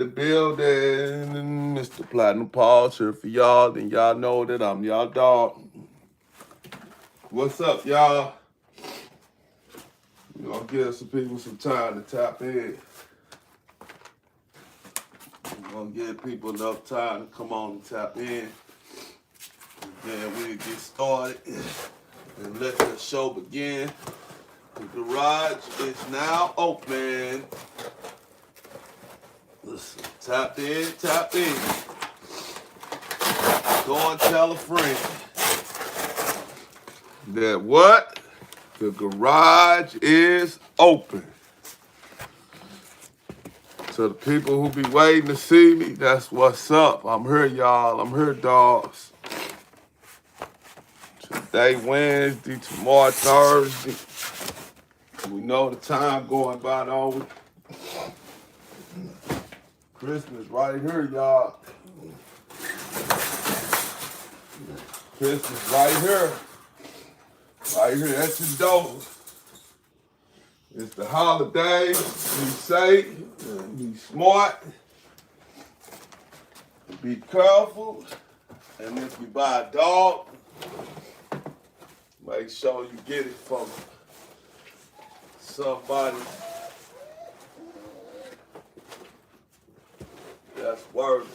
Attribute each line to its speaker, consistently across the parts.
Speaker 1: The building, Mr. Ppamllc here for y'all. Then y'all know that I'm y'all dog. What's up, y'all? You gonna give some people some time to tap in. We're gonna give people enough time to come on and tap in. And then we'll get started and let the show begin. The garage is now open. Listen, tap in, tap in. Go and tell a friend that what? The garage is open. So the people who be waiting to see me, that's what's up. I'm here, y'all. I'm here, dogs. Today, Wednesday, tomorrow, Thursday. We know the time going by, don't we? Christmas right here, y'all. Christmas right here. Right here at the door. It's the holidays. Be safe. Be smart. Be careful. And if you buy a dog, make sure you get it from somebody that's worthy.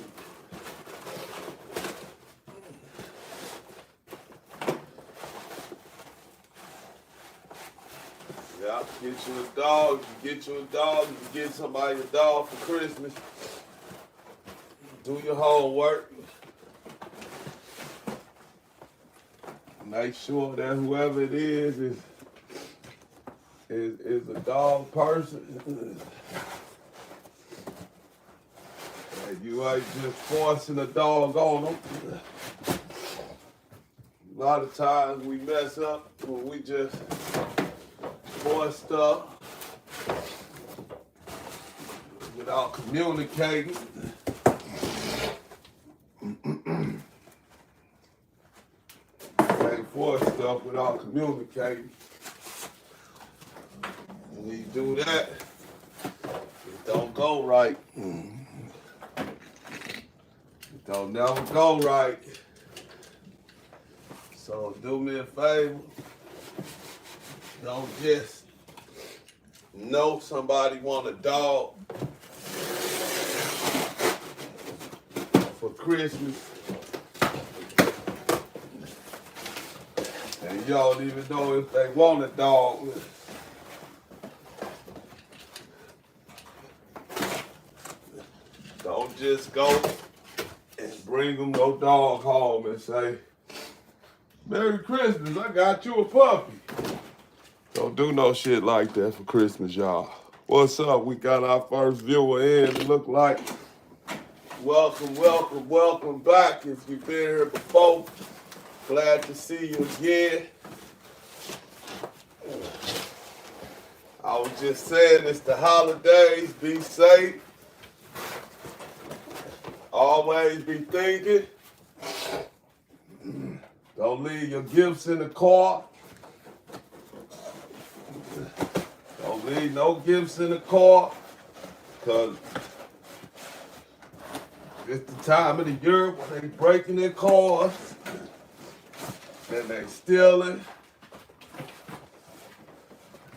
Speaker 1: Yeah, get you a dog. You get you a dog. You get somebody a dog for Christmas. Do your homework. Make sure that whoever it is a dog person. And you ain't just forcing a dog on them. A lot of times we mess up when we just force stuff without communicating. Can't force stuff without communicating. When you do that, it don't go right. It don't never go right. So do me a favor. Don't just know somebody want a dog for Christmas and you don't even know if they want a dog. Don't just go and bring them no dog home and say, Merry Christmas, I got you a puppy. Don't do no shit like that for Christmas, y'all. What's up? We got our first viewer in. It look like. Welcome, welcome, welcome back. If you've been here before, glad to see you again. I was just saying it's the holidays. Be safe. Always be thinking. Don't leave your gifts in the car. Don't leave no gifts in the car, because it's the time of the year when they breaking their cars and they stealing.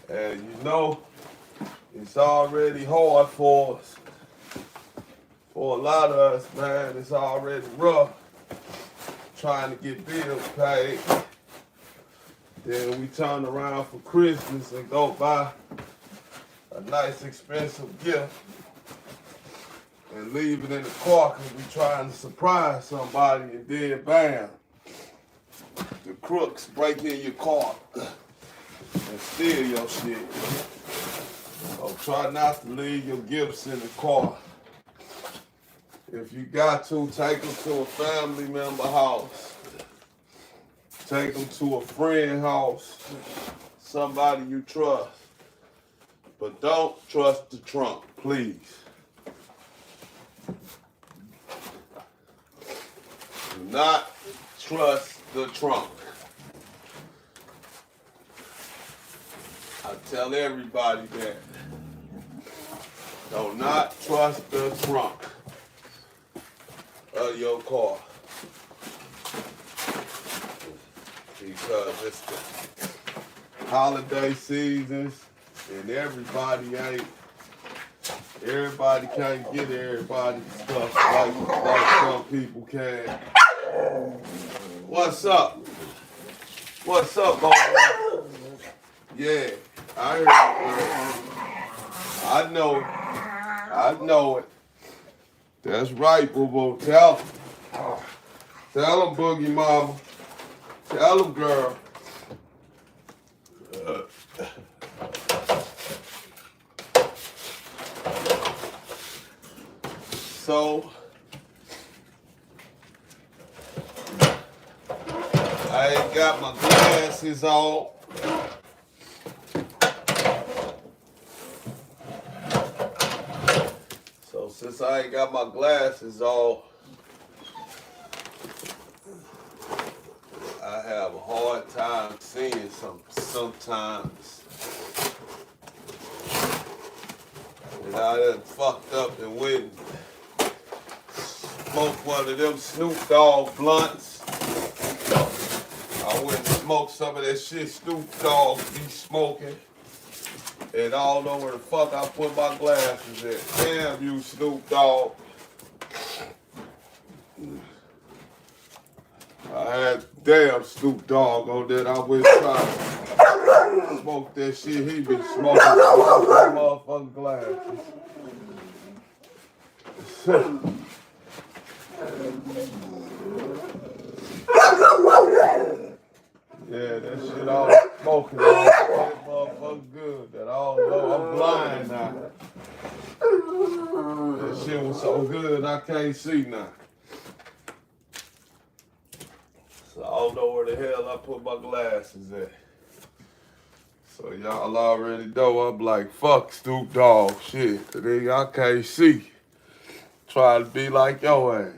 Speaker 1: And you know, it's already hard for us. For a lot of us, man, it's already rough trying to get bills paid. Then we turn around for Christmas and go buy a nice expensive gift and leave it in the car because we trying to surprise somebody, and then bam, the crooks break in your car and steal your shit. So try not to leave your gifts in the car. If you got to, take them to a family member house. Take them to a friend house. Somebody you trust. But don't trust the trunk, please. Do not trust the trunk. I tell everybody that. Do not trust the trunk of your car. Because it's the holiday seasons and everybody can't get everybody's stuff like some people can. What's up? What's up, boy? Yeah, I heard it. I know it. I know it. That's right, boo-boo. Tell him. Tell him, Boogie Mama. Tell him, girl. So, I ain't got my glasses on. So since I ain't got my glasses on, I have a hard time seeing sometimes. And I done fucked up and went and smoked one of them Snoop Dogg blunts. I went and smoked some of that shit Snoop Dogg be smoking. And I don't know where the fuck I put my glasses at. Damn you, Snoop Dogg. I had damn Snoop Dogg on that. I went trying to smoke that shit. He been smoking my motherfucking glasses. Yeah, that shit all smoking on that motherfucker good. That I don't know. I'm blind now. That shit was so good I can't see now. So I don't know where the hell I put my glasses at. So y'all already know I'm like, fuck Snoop Dogg shit. Nigga, I can't see. Try to be like your ass.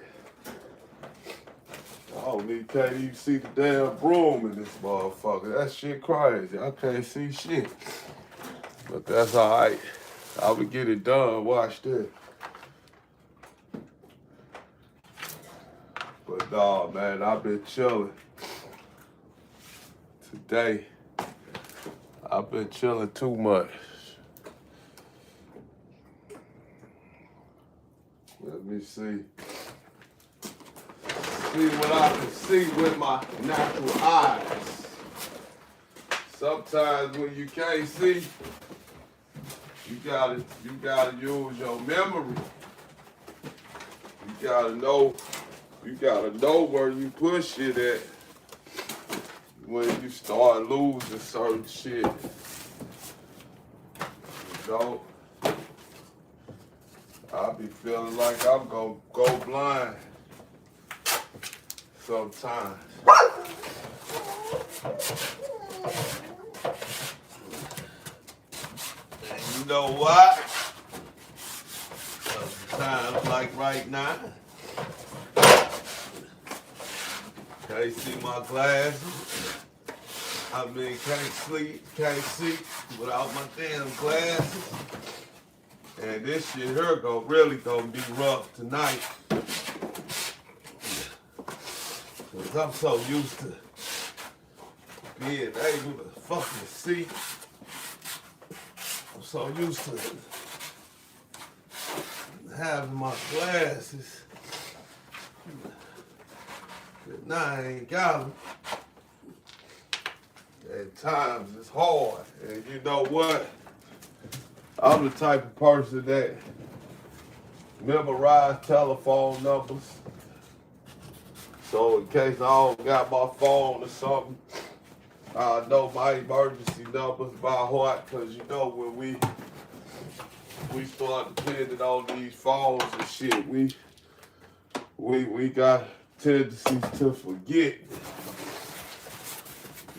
Speaker 1: Can't even see the damn broom in this motherfucker. That shit crazy. I can't see shit. But that's alright. I will get it done. Watch this. But nah, man, I've been chilling. Today, I've been chilling too much. Let me see. See what I can see with my natural eyes. Sometimes when you can't see, you gotta use your memory. You gotta know where you put shit at when you start losing certain shit. You know, I be feeling like I'm gonna go blind sometimes. And you know what? Sometimes like right now, can't see my glasses. I mean, can't see without my damn glasses. And this shit here really gonna be rough tonight. Cause I'm so used to being able to fucking see. I'm so used to having my glasses. But now I ain't got them. At times it's hard. And you know what? I'm the type of person that memorize telephone numbers. So in case I don't got my phone or something, I know my emergency numbers by heart. Cause you know when we start depending on these phones and shit, we got tendencies to forget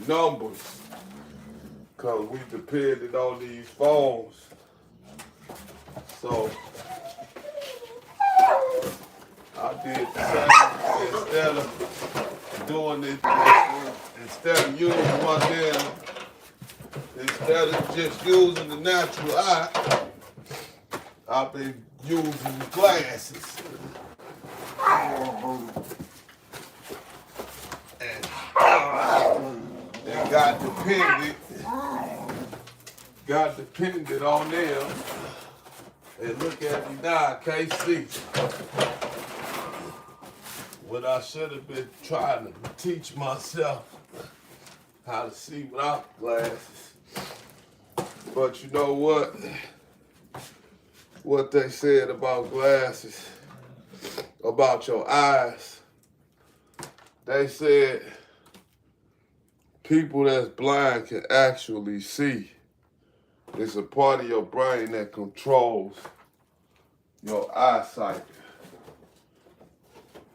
Speaker 1: numbers. Cause we depended on these phones. So I did the same instead of doing it, instead of using my damn, instead of just using the natural eye, I've been using glasses. And got dependent on them. And look at me now, I can't see. What I should have been trying to teach myself how to see without glasses. But you know what? What they said about glasses, about your eyes, they said people that's blind can actually see. It's a part of your brain that controls your eyesight.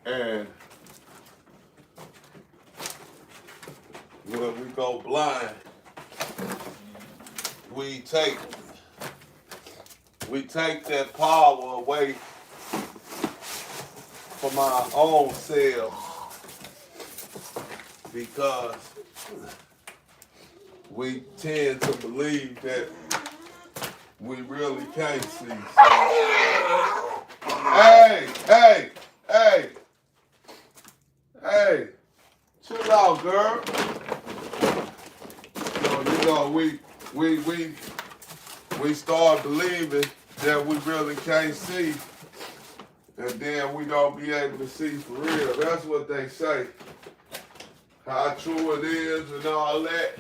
Speaker 1: And when we go blind, we take that power away from our own selves because we tend to believe that we really can't see. So, hey, chill out, girl. So, we start believing that we really can't see, and then we don't be able to see for real. That's what they say. How true it is and all that.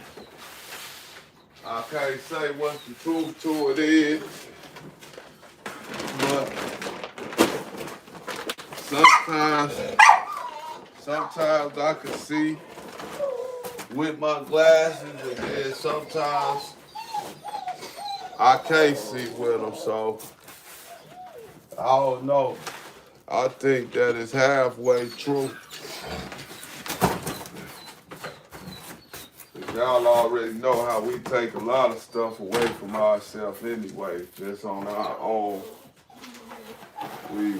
Speaker 1: I can't say what the truth to it is, but sometimes I can see with my glasses, and then sometimes I can't see with them, so I don't know. I think that is halfway true. Y'all already know how we take a lot of stuff away from ourselves anyway, just on our own. We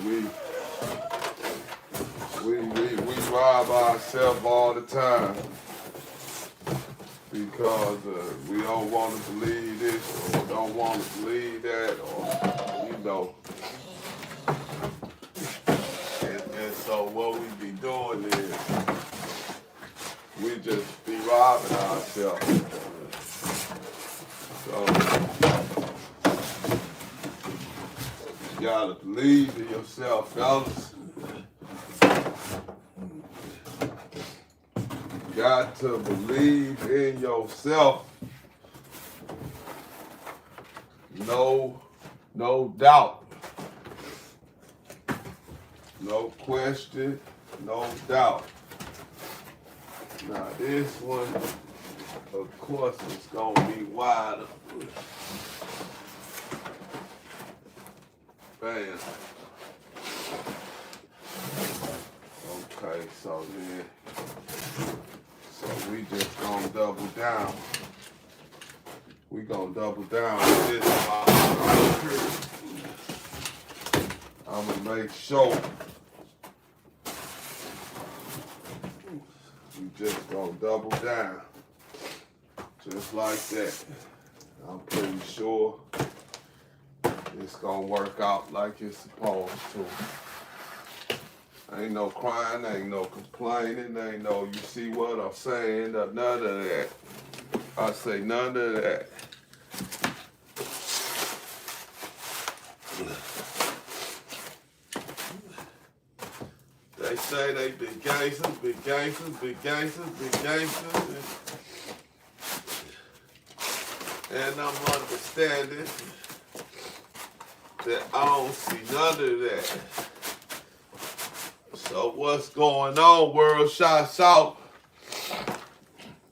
Speaker 1: rob ourselves all the time because we don't want to believe this or don't want to believe that, or you know. And so what we be doing is we just be robbing ourselves. So you gotta believe in yourself, fellas. You got to believe in yourself. No doubt. No question, no doubt. Now this one, of course, is gonna be wider. Bam. Okay, so we just gonna double down. We gonna double down with this right here. I'm gonna make sure. We just gonna double down, just like that. I'm pretty sure it's gonna work out like it's supposed to. Ain't no crying, ain't no complaining, ain't no, you see what I'm saying, none of that. I say none of that. They say they big gangsters, big gangsters, big gangsters, big gangsters. And I'm understanding that I don't see none of that. So what's going on, world? Shouts out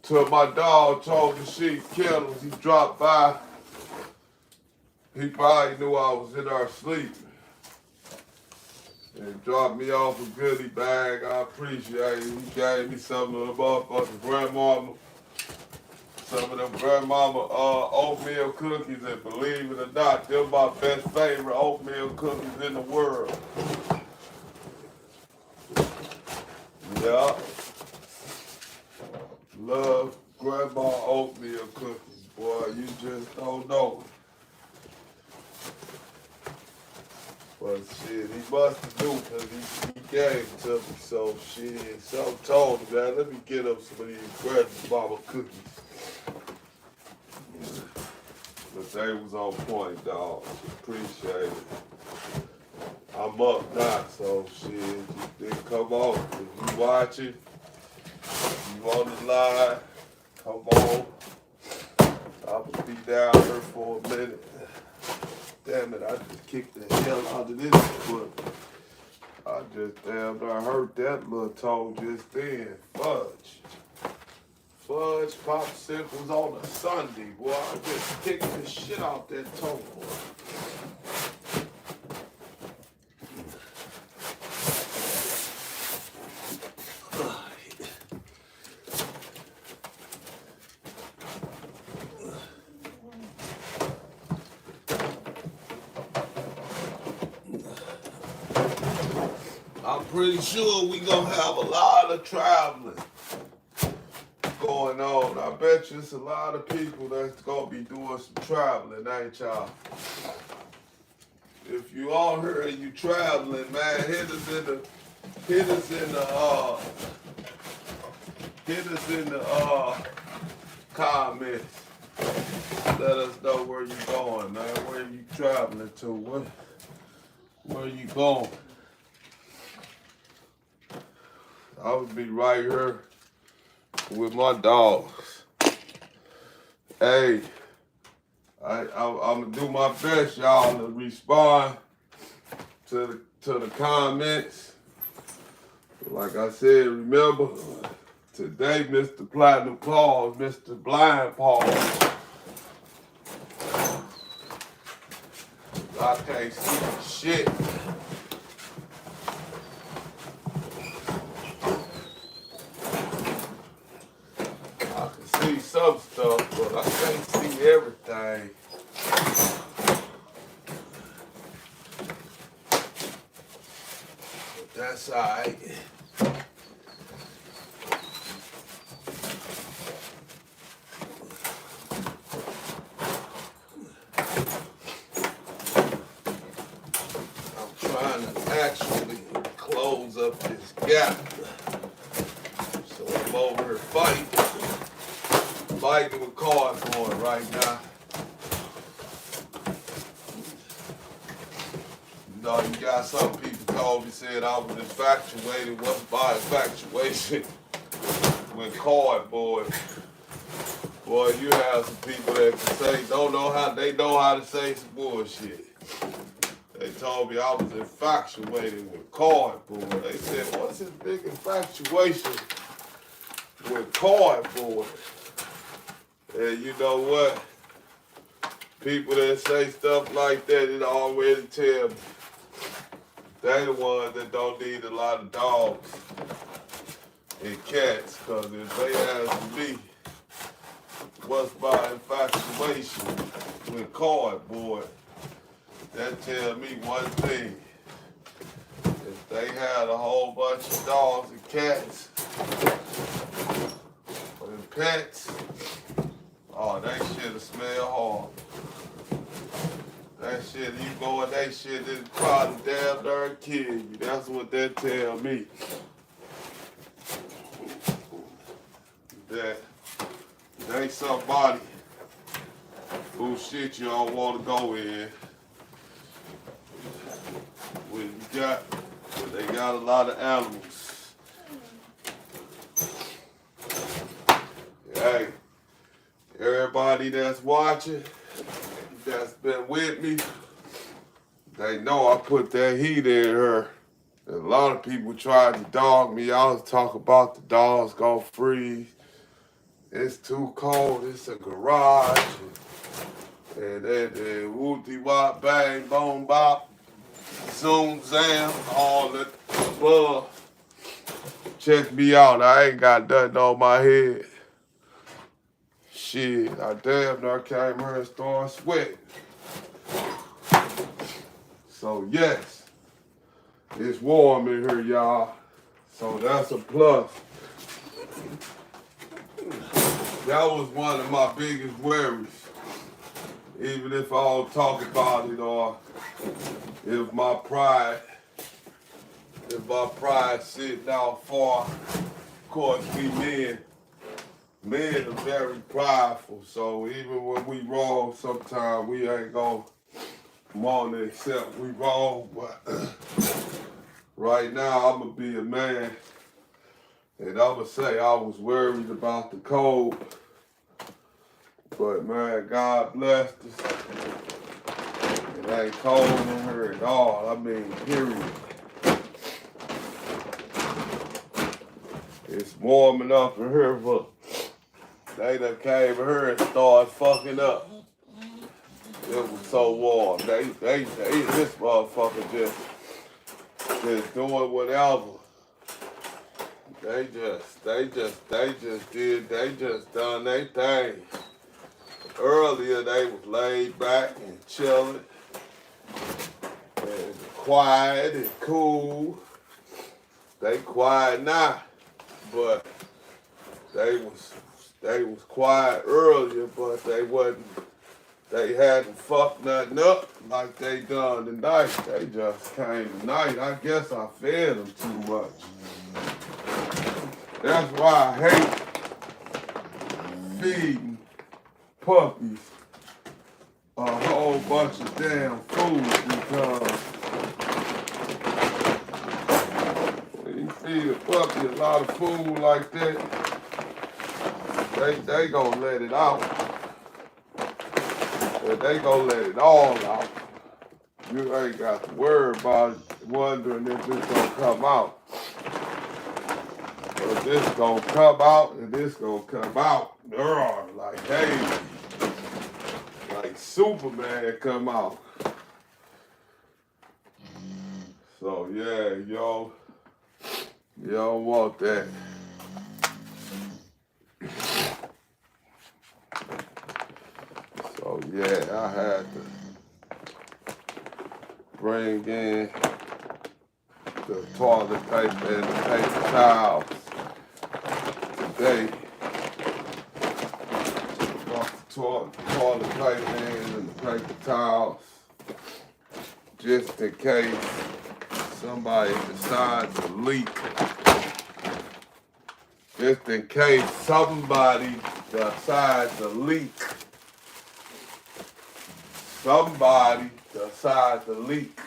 Speaker 1: to my dog, told the sheep Kennel. He dropped by. He probably knew I was in our sleep. And dropped me off a goodie bag. I appreciate it. He gave me some of the motherfucking grandmama. Some of them grandmama oatmeal cookies, and believe it or not, they're my best favorite oatmeal cookies in the world. Yeah. Love grandma oatmeal cookies, boy. You just don't know. do because he gave it to me. So shit, so told him, man, let me get him some of these Grandma Mama cookies. But they was on point, dog. Appreciate it. I'm up now, so shit, just come on. If you watching, you on the line, come on. I'll be down here for a minute. Damn it, I just kicked the hell out of this foot. I just damn I hurt that little toe just then. Fudge. Fudge popsicles on a Sunday, boy. I just kicked the shit out that toe, boy. I'm pretty sure we gonna have a lot of traveling going on. I bet you it's a lot of people that's gonna be doing some traveling, ain't y'all? If you all here and you traveling, man, hit us in the comments. Let us know where you going, man. Where you traveling to? Where you going? I would be right here with my dogs. Hey, I'm gonna do my best, y'all, to respond to the comments. Like I said, remember today, Mr. Platinum Claws, Mr. Blind Paws. I can't see shit. See some stuff, but I can't see everything. But that's alright. I'm trying to actually close up this gap. So I'm over here fighting with cardboard right now. You know, you got some people told me, said I was infatuated. What's my infatuation with cardboard? Boy, you have some people that can say, they know how to say some bullshit. They told me I was infatuated with cardboard. They said, what's this big infatuation with cardboard? And you know what? People that say stuff like that, it already tell me they the ones that don't need a lot of dogs and cats. Because if they ask me, what's my infatuation with cardboard, that tell me one thing. If they had a whole bunch of dogs and cats and pets, oh, that shit'll smell hard. That shit, you go in that shit, it'll probably damn near kill you. That's what that tell me. That they somebody who shit you don't want to go in. When they got a lot of animals. Hey. Everybody that's watching, that's been with me, they know I put that heat in her. A lot of people tried to dog me. I was talking about the dogs gonna freeze. It's too cold. It's a garage. And then whoopty wop, bang, boom, bop, zoom, zam, all that above. Check me out. I ain't got nothing on my head. Shit, I damn near came here and started sweating. So yes, it's warm in here, y'all. So that's a plus. That was one of my biggest worries. Even if I don't talk about it or if my pride if my pride sitting out far. Of course, we men are very prideful. So even when we wrong, sometimes we ain't gonna want to accept we wrong. But right now, I'm gonna be a man, and I'm gonna say I was worried about the cold. But man, God blessed us. It ain't cold in here at all. I mean, period. It's warm enough in here, but they done came in here and started fucking up. It was so warm. This motherfucker just doing whatever. They just done their thing. Earlier they was laid back and chilling and quiet and cool. They quiet now, but they was quiet earlier, but they hadn't fucked nothing up like they done tonight. They just came tonight. I guess I fed them too much. That's why I hate feeding puppies a whole bunch of damn food, because when you feed a puppy a lot of food like that, they gonna let it out. But they gonna let it all out. You ain't got to worry about it, wondering if it's gonna come out. But this gonna come out and this gonna come out. Like, hey, like Superman come out. So yeah, you don't want that. So yeah, I had to bring in the toilet paper and the paper towels today. Toilet paper and the paper towels, just in case somebody decides to leak. Just in case somebody decides to leak. Somebody decides to leak.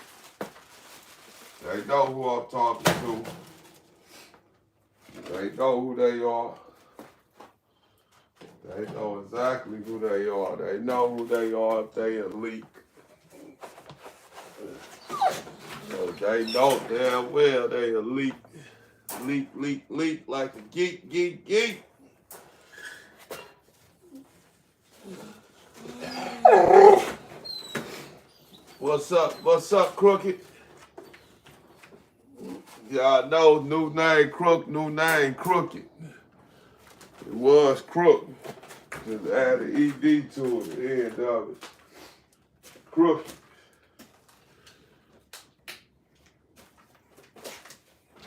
Speaker 1: They know who I'm talking to. They know who they are. They know exactly who they are. They know who they are if they a leak. So they know damn well they a leak. Leak like a geek. What's up, Crooked? Y'all know, new name Crooked. It was Crook. Just added ED to it, the end of it. Crooked.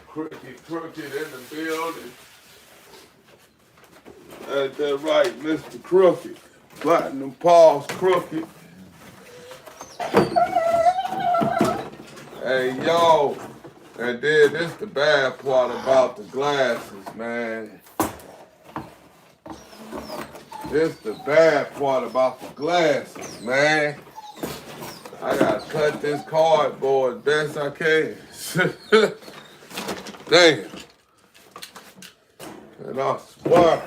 Speaker 1: Crooked in the building. Ain't that right, Mr. Crooked? Platinum Paul's Crooked. Hey, yo. And then this the bad part about the glasses, man. This the bad part about the glasses, man. I gotta cut this cardboard as best I can. Damn. And I swear,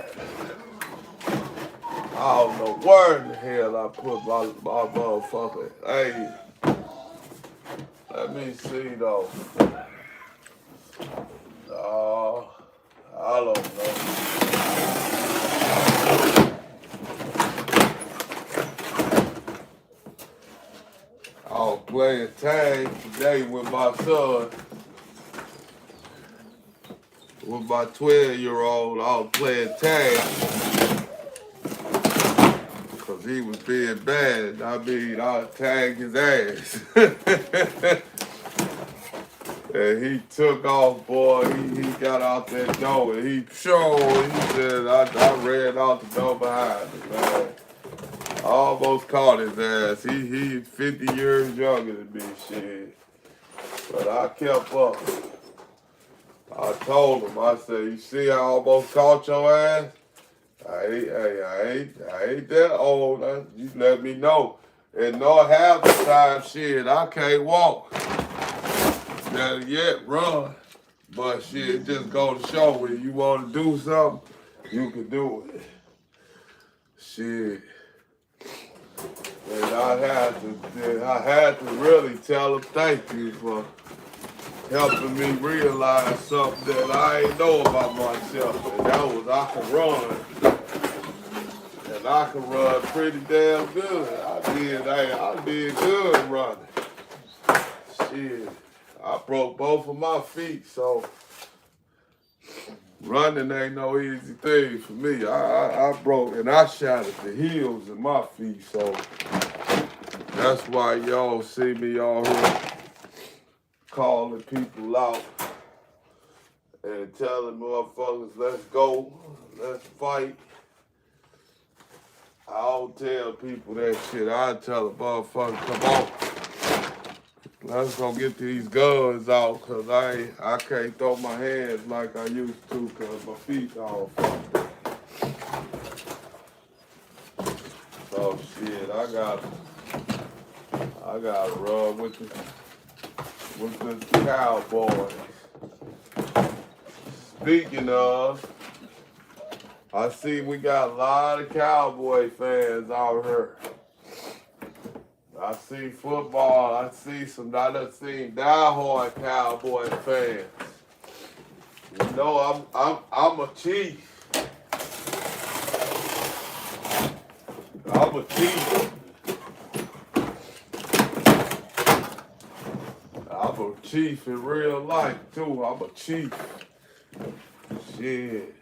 Speaker 1: I don't know where in the hell I put my motherfucker. Hey, let me see though. I don't know. I was playing tag today with my son. With my 12-year-old, I was playing tag. Because he was being bad. I mean, I tagged his ass. And he took off, boy. He got out that door and he said, I ran out the door behind him, man. I almost caught his ass. He's 50 years younger than me, shit. But I kept up. I told him, I said, you see I almost caught your ass? I ain't that old. You let me know. And no half the time, shit, I can't walk. Better yet, run. But shit, just go to show when you want to do something, you can do it. Shit. And I had to really tell him thank you for helping me realize something that I ain't know about myself. And that was I can run. And I can run pretty damn good. I did good running. Shit. I broke both of my feet, so running ain't no easy thing for me. I broke and I shattered the heels in my feet, so that's why y'all see me all here calling people out and telling motherfuckers, let's go, let's fight. I don't tell people that shit. I tell a motherfucker, come on. Let's go get these guns out, cause I can't throw my hands like I used to, cause my feet all fucked up. So shit, I gotta run with the Cowboys. Speaking of, I see we got a lot of Cowboy fans out here. I see football. I done seen diehard Cowboy fans. You know, I'm a Chief. I'm a Chief. I'm a Chief in real life too. I'm a Chief. Shit.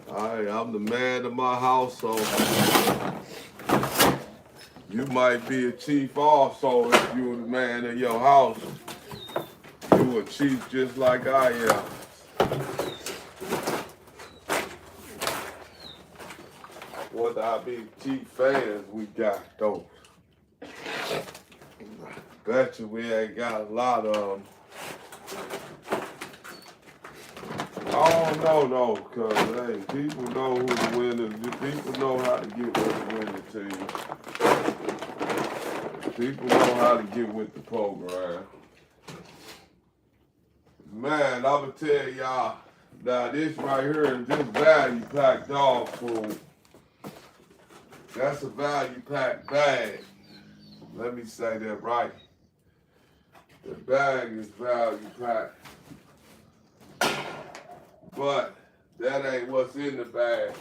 Speaker 1: I'm the man of my household. You might be a chief also if you're the man of your house. You a chief just like I am. What I be chief fans we got though. Bet you we ain't got a lot of them. I don't know though, cause hey, people know who the winners. People know how to get with the winning team. People know how to get with the program. Man, I'ma tell y'all, now this right here is just value pack dog food. That's a value pack bag. Let me say that right. The bag is value pack. But that ain't what's in the bag.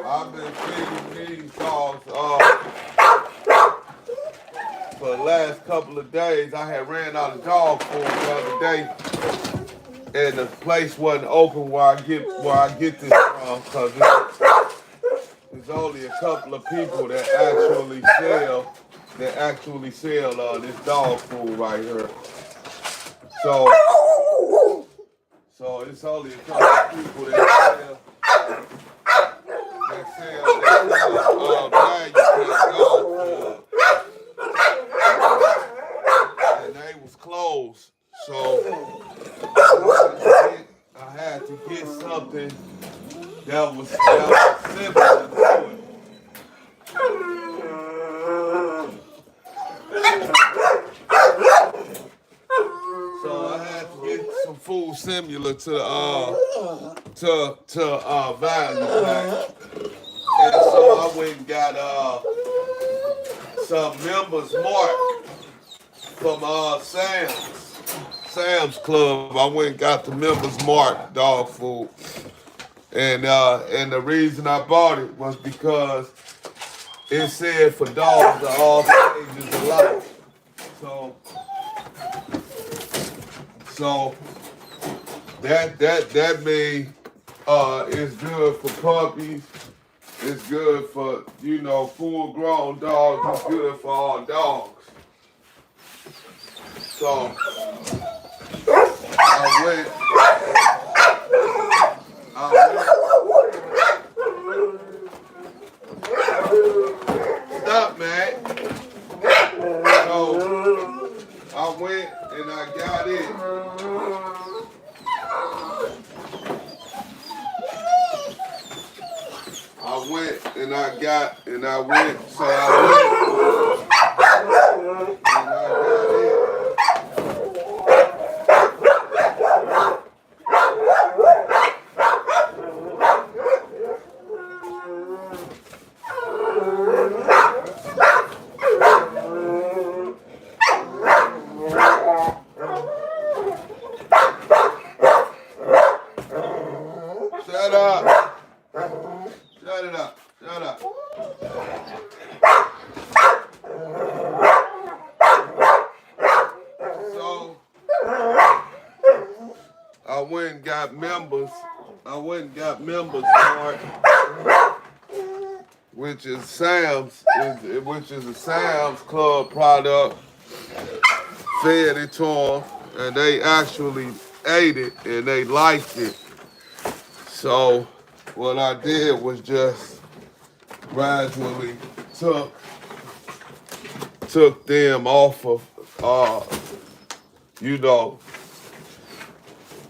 Speaker 1: I've been feeding these dogs for the last couple of days. I had ran out of dog food the other day, and the place wasn't open where I get this from, because there's only a couple of people that actually sell this dog food right here. So it's only a couple of people that sell value pack dog food. And they was closed. So I had to get something that was similar to it. So I had to get some food similar to value pack. And so I went and got some members marked from Sam's Club. I went and got the members marked dog food. And the reason I bought it was because it said for dogs of all stages of life. So that means it's good for puppies. It's good for, full grown dogs. It's good for all dogs. So I went. Stop, man. So I went and I got it. So I went and I got it. Shut up. Shut it up. Shut up. So I went and got members card, which is a Sam's Club product. Fed it to them, and they actually ate it and they liked it. So what I did was just gradually took them off of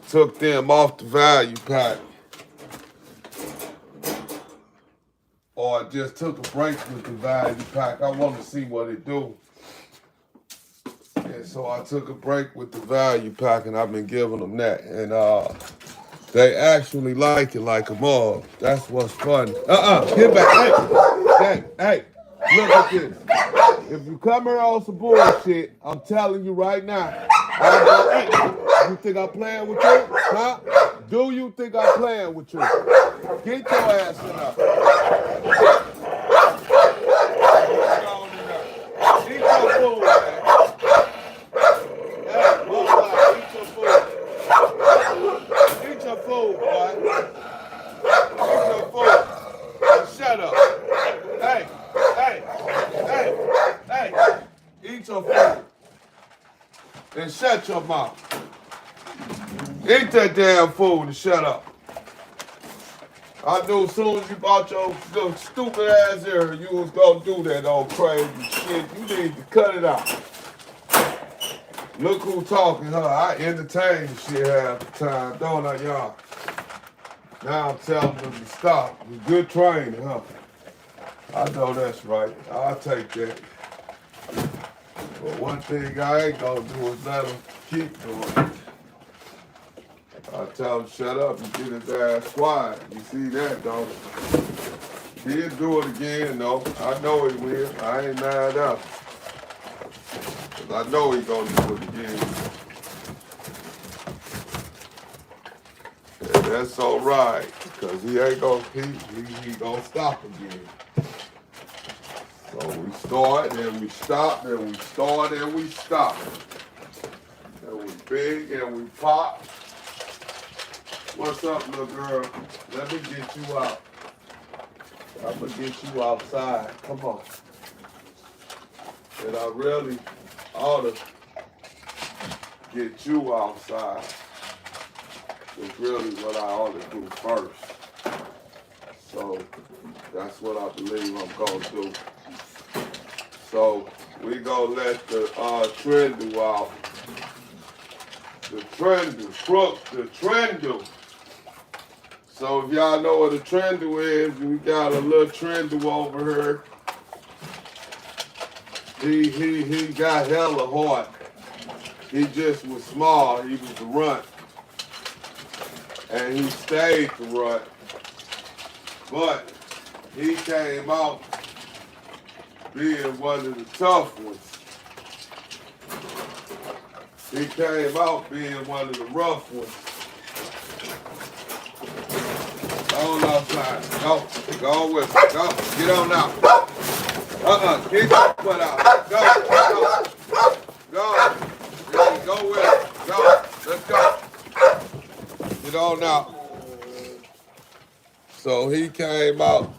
Speaker 1: took them off the value pack, or just took a break with the value pack. I want to see what it do. And so I took a break with the value pack, and I've been giving them that. And they actually like it like a mug. That's what's funny. Get back. Hey, look at this. If you come here on some bullshit, I'm telling you right now, you think I'm playing with you? Huh? Do you think I'm playing with you? Get your ass in there. Eat your food, man. Hey, eat your food. Eat your food, boy. Eat your food. And shut up. Hey. Eat your food. And shut your mouth. Eat that damn food and shut up. I knew as soon as you bought your stupid ass here, you was gonna do that old crazy shit. You need to cut it out. Look who talking, huh? I entertain the shit half the time, don't I, y'all? Now I'm telling them to stop. It's good training, huh? I know that's right. I'll take that. But one thing I ain't gonna do is let him keep doing it. I tell him shut up and get his ass quiet. You see that, don't you? He'll do it again, though. I know he will. I ain't mad up. Cause I know he's gonna do it again. And that's all right. Cause he ain't gonna he gonna stop again. So we start, and we stop, and we start, and we stop. And we big, and we pop. What's up, little girl? Let me get you out. I'm gonna get you outside. Come on. And I really ought to get you outside. It's really what I ought to do first. So that's what I believe I'm gonna do. So we gonna let the Trendle out. The Trendle. So if y'all know what a Trendle is, we got a little Trendle over here. He got hella hard. He just was small. He was a runt. and he stayed to run. But he came out being one of the tough ones. He came out being one of the rough ones. Go on outside. Go with it. Go. Get on out. Get your foot out. Go. Go with it. Go. Let's go. Get on out. So he came out.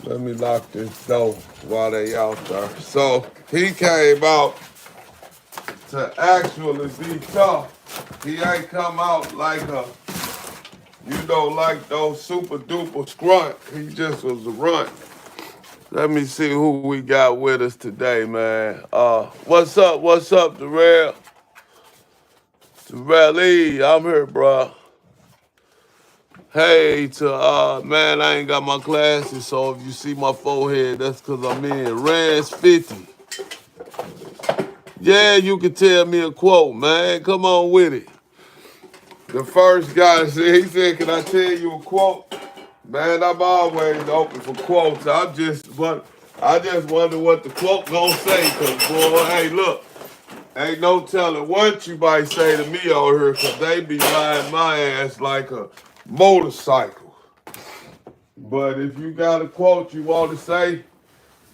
Speaker 1: Let me lock this door while they out there. So he came out to actually be tough. He ain't come out like like those super duper scrunt. He just was a runt. Let me see who we got with us today, man. What's up, Darrell? Darrell E, I'm here, bro. Hey, man, I ain't got my glasses, so if you see my forehead, that's because I'm in. Rans 50. Yeah, you can tell me a quote, man. Come on with it. The first guy he said, can I tell you a quote? Man, I'm always open for quotes. I just wonder what the quote gonna say, cause boy, hey, look, ain't no telling what you might say to me over here, cause they be riding my ass like a motorcycle. But if you got a quote you want to say,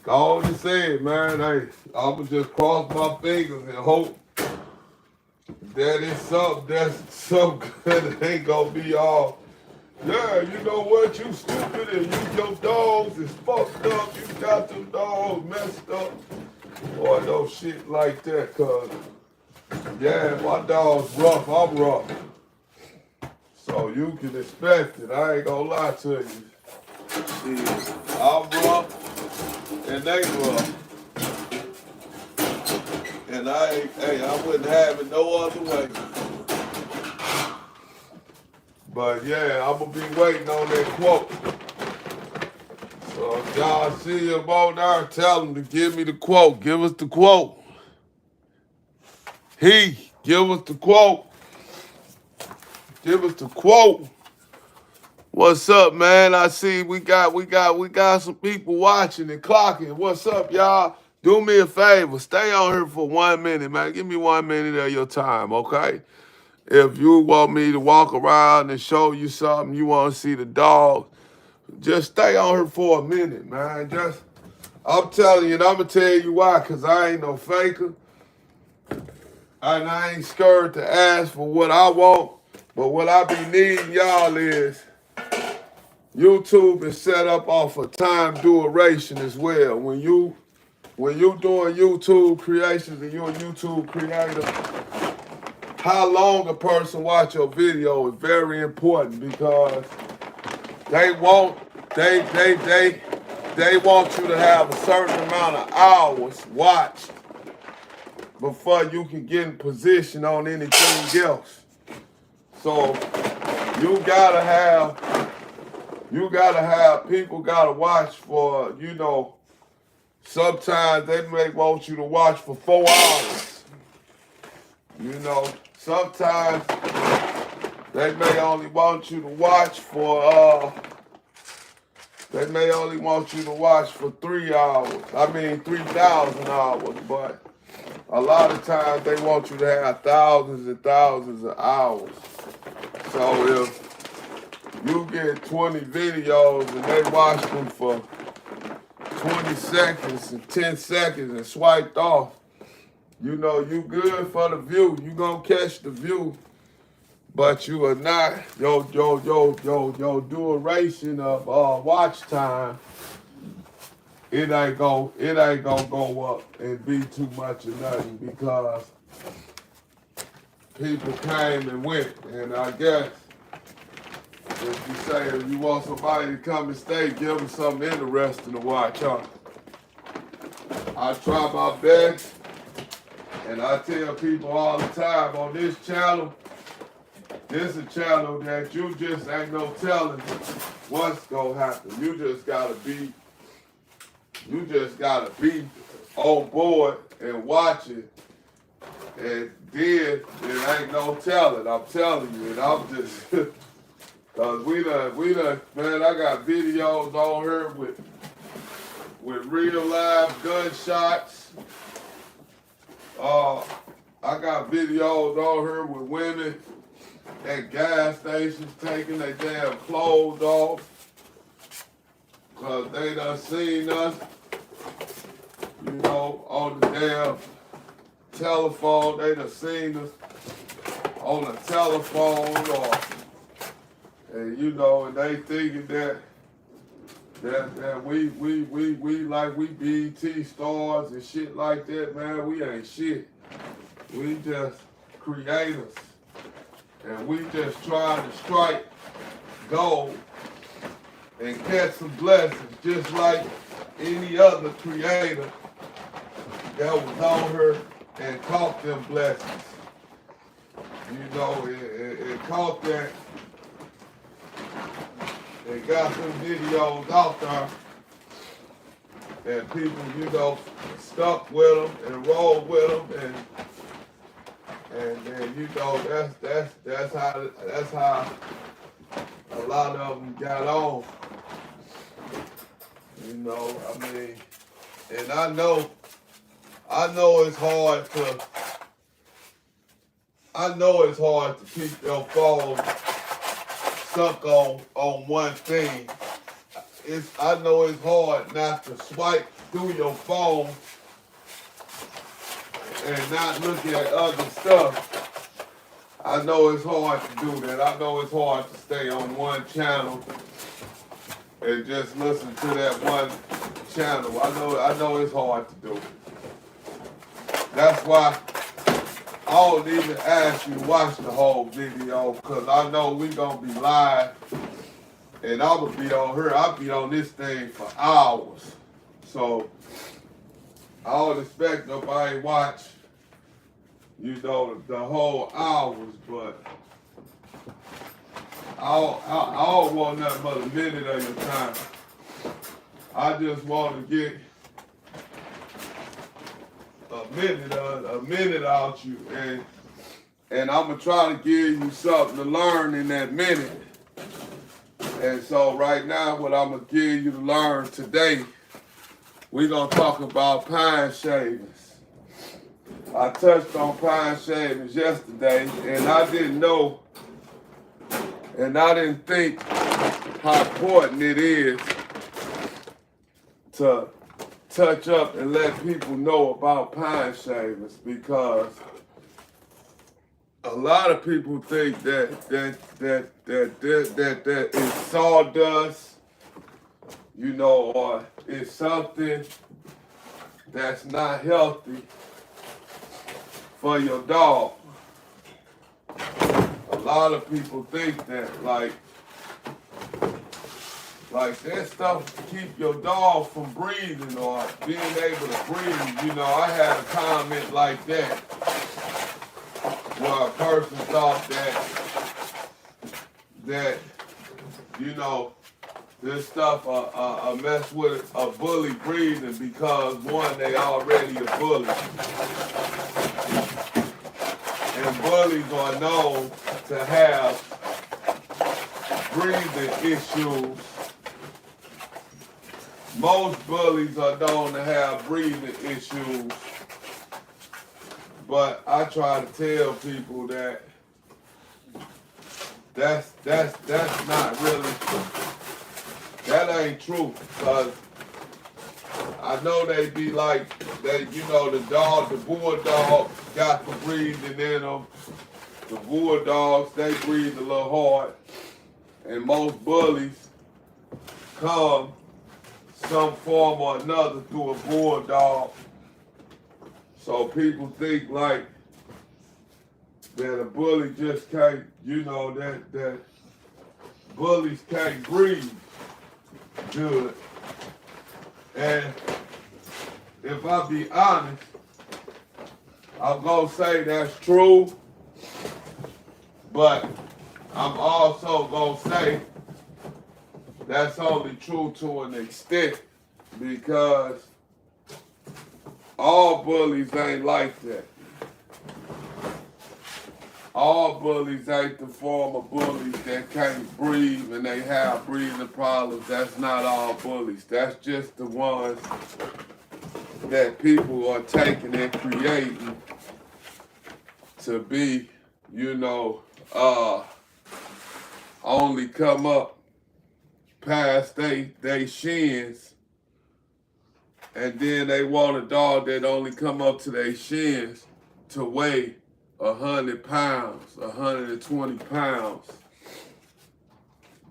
Speaker 1: go on and say it, man. Hey, I'ma just cross my fingers and hope that it's something that's so good it ain't gonna be all. Yeah, you know what? You stupid and your dogs is fucked up. You got them dogs messed up. Or no shit like that, cause yeah, my dog's rough, I'm rough. So you can expect it. I ain't gonna lie to you. Shit, I'm rough and they rough. And I wouldn't have it no other way. But yeah, I'm gonna be waiting on that quote. So if y'all see him on there, tell him to give me the quote. Give us the quote. Give us the quote. Give us the quote. What's up, man? I see we got some people watching and clocking. What's up, y'all? Do me a favor. Stay on here for 1 minute, man. Give me 1 minute of your time, okay? If you want me to walk around and show you something, you want to see the dog, just stay on here for a minute, man. I'm telling you, and I'm going to tell you why, because I ain't no faker. And I ain't scared to ask for what I want. But what I be needing y'all is YouTube is set up off of time duration as well. When you doing YouTube creations and you're a YouTube creator, how long a person watch your video is very important because they want you to have a certain amount of hours watched before you can get in position on anything else. So you gotta have people gotta watch for, sometimes they may want you to watch for 4 hours. Sometimes they may only want you to watch for 3 hours. 3,000 hours, but a lot of times they want you to have thousands and thousands of hours. So if you get 20 videos and they watch them for 20 seconds and 10 seconds and swiped off, you good for the view. You gonna catch the view, but you are not, your duration of watch time, it ain't gonna go up and be too much of nothing because people came and went. And I guess if you want somebody to come and stay, give them something interesting to watch, huh? I try my best, and I tell people all the time on this channel, this is a channel that you just ain't no telling what's gonna happen. You just gotta be on board and watch it And then it ain't no telling. I'm telling you, and I'm just cause we done, man. I got videos on her with real live gunshots. I got videos on her with women at gas stations taking their damn clothes off because they done seen us, you know, on the damn telephone. They done seen us on the telephone, and you know, and they thinking that we like we BET stars and shit like that, man. We ain't shit. We just creators. And we just trying to strike gold and catch some blessings, just like any other creator that was on her and caught them blessings. You know, it caught that. They got some videos out there, and people, you know, stuck with them and rolled with them, and then, you know, that's how a lot of them got on. You know, I mean, and I know it's hard to keep your phone stuck on one thing. I know it's hard not to swipe through your phone and not look at other stuff. I know it's hard to do that. I know it's hard to stay on one channel and just listen to that one channel. I know it's hard to do. That's why I don't even ask you to watch the whole video, because I know we gonna be live and I'm gonna be on her. I'll be on this thing for hours. So I don't expect nobody watch, you know, the whole hours, but I don't want nothing but a minute of your time. I just want to get a minute out you, and I'm gonna try to give you something to learn in that minute. And so right now, what I'm gonna give you to learn today, we're gonna talk about pine shavings. I touched on pine shavings yesterday, and I didn't know, and I didn't think how important it is to touch up and let people know about pine shavings, because a lot of people think that is sawdust, you know, or it's something that's not healthy for your dog. A lot of people think that, like that stuff to keep your dog from breathing or being able to breathe. You know, I had a comment like that where a person thought that you know, this stuff mess with a bully breathing, because one, they already a bully. And bullies are known to have breathing issues. Most bullies are known to have breathing issues, but I try to tell people that that's not really, that ain't true, because I know they be like, you know, the bulldog got the breathing in them. The bulldogs, they breathe a little hard, and most bullies come some form or another through a bulldog. So people think like that a bully just can't, you know, that bullies can't breathe good. And if I be honest, I'm gonna say that's true, but I'm also gonna say that's only true to an extent, because all bullies ain't like that. all bullies ain't the form of bullies that can't breathe and they have breathing problems. That's not all bullies. That's just the ones that people are taking and creating to be, you know, only come up past they shins, and then they want a dog that only come up to their shins to weigh 100 pounds, 120 pounds.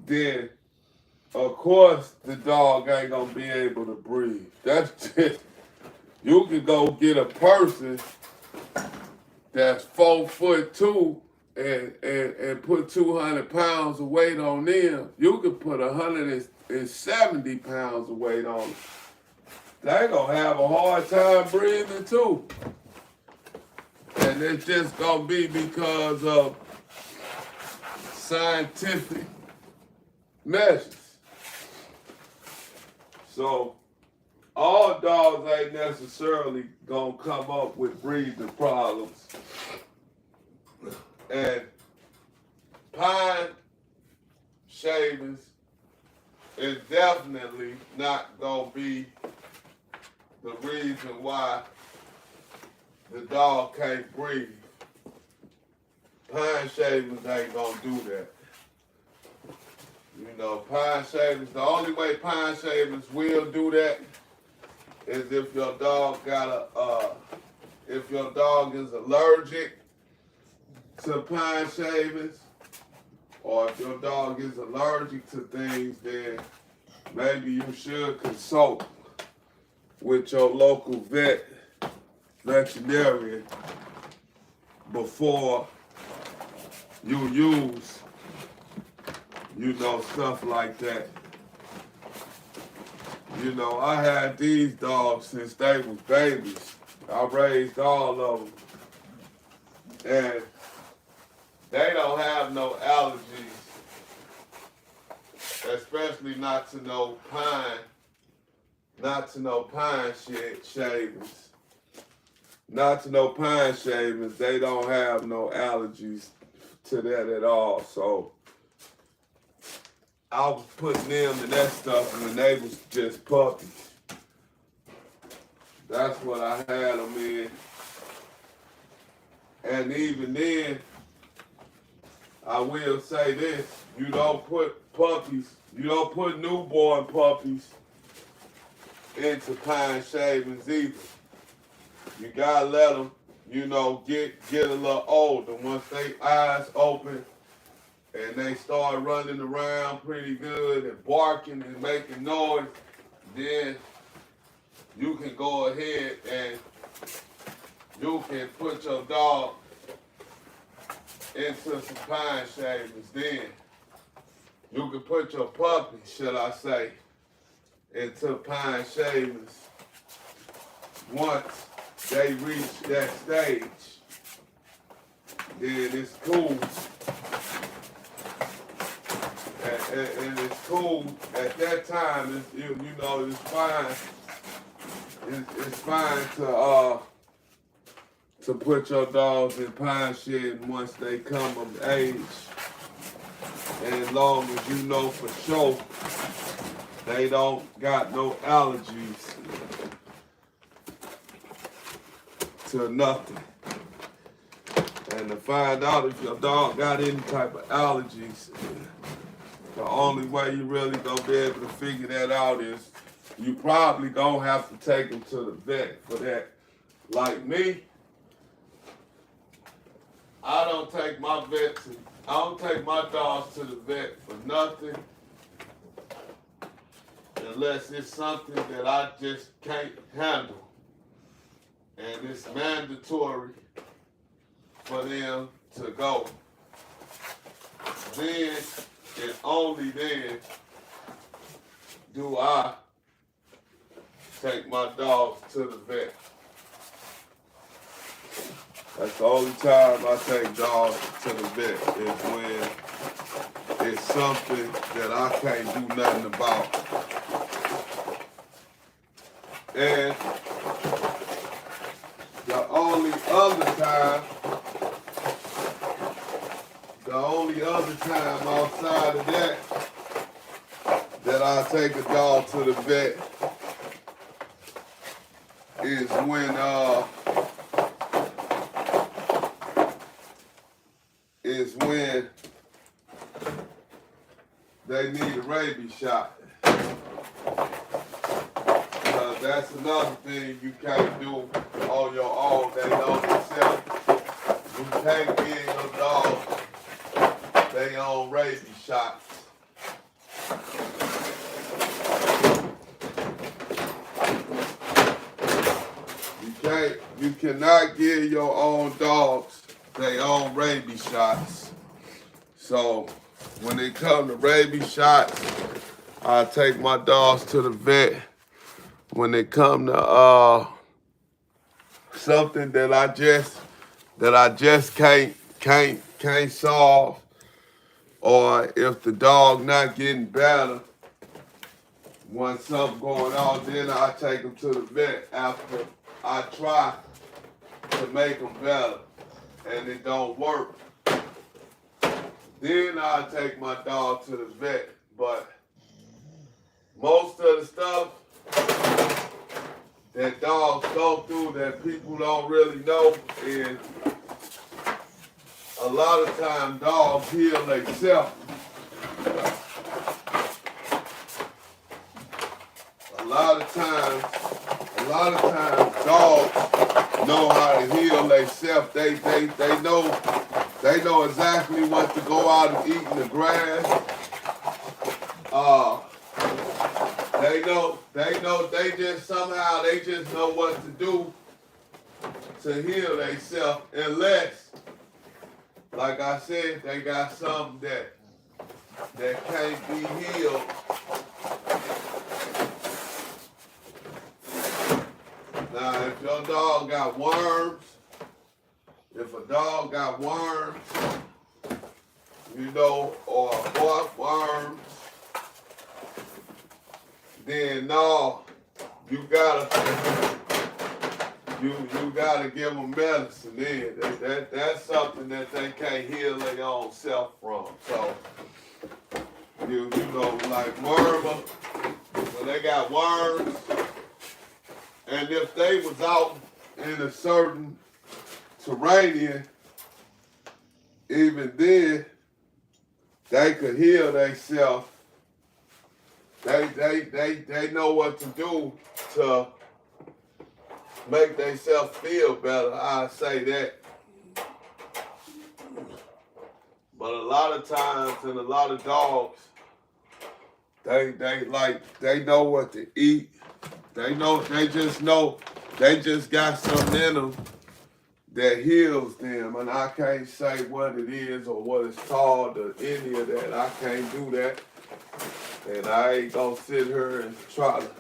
Speaker 1: Then, of course, the dog ain't gonna be able to breathe. That's just, you can go get a person that's 4'2" and put 200 pounds of weight on them. You could put 170 pounds of weight on them. They gonna have a hard time breathing too. And it's just gonna be because of scientific measures. So all dogs ain't necessarily gonna come up with breathing problems. And pine shavings is definitely not gonna be the reason why the dog can't breathe. Pine shavings ain't gonna do that. You know, pine shavings, the only way pine shavings will do that is if your dog if your dog is allergic to pine shavings, or if your dog is allergic to things, then maybe you should consult with your local veterinarian before you use, you know, stuff like that. You know, I had these dogs since they was babies. I raised all of them. And they don't have no allergies, especially not to no pine shavings. Not to no pine shavings. They don't have no allergies to that at all. So I was putting them in that stuff when they was just puppies. That's what I had them in. And even then, I will say this, you don't put newborn puppies into pine shavings either. You gotta let them, you know, get a little older. Once they eyes open and they start running around pretty good and barking and making noise, then you can go ahead and you can put your dog into some pine shavings. Then you can put your puppy, should I say, into pine shavings once they reach that stage. Then it's cool. And it's cool at that time. It's, you know, it's fine. It's fine to put your dogs in pine shedding once they come of age. And as long as you know for sure they don't got no allergies to nothing. And to find out if your dog got any type of allergies, the only way you really gonna be able to figure that out is you probably gonna have to take them to the vet for that. Like me, I don't take my dogs to the vet for nothing unless it's something that I just can't handle. And it's mandatory for them to go. Then, and only then, do I take my dogs to the vet. That's the only time I take dogs to the vet, is when it's something that I can't do nothing about. And the only other time The only other time outside of that I take a dog to the vet is when they need a rabies shot. That's another thing you can't do on your own. They know themselves. You can't give your dog their own rabies shots. You cannot give your own dogs their own rabies shots. So when it comes to rabies shots, I take my dogs to the vet. When it come to something that I just can't solve, or if the dog not getting better, when something going on, then I take them to the vet after I try to make them better and it don't work. Then I take my dog to the vet. But most of the stuff that dogs go through that people don't really know is a lot of times dogs heal themselves. A lot of times dogs know how to heal themselves. They know exactly what to go out and eat in the grass. They just know what to do to heal themselves, unless, like I said, they got something that can't be healed. Now, if your dog got worms, or worms, then no, you gotta give them medicine. Then that's something that they can't heal their own self from. So you know, like when they got worms, and if they was out in a certain terrain, even then they could heal themselves. They know what to do to make themselves feel better. I say that. But a lot of times, and a lot of dogs, they know what to eat. They just got something in them that heals them, and I can't say what it is or what it's called or any of that. I can't do that. And I ain't gonna sit here and try to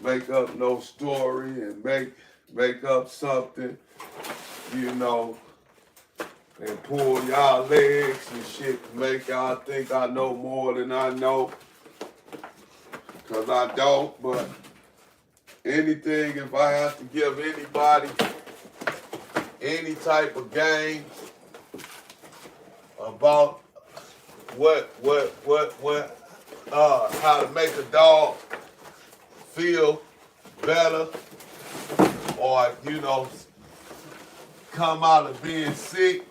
Speaker 1: make up no story and make up something, and pull y'all legs and shit to make y'all think I know more than I know. Cause I don't, but anything, if I have to give anybody any type of game about how to make a dog feel better, or come out of being sick,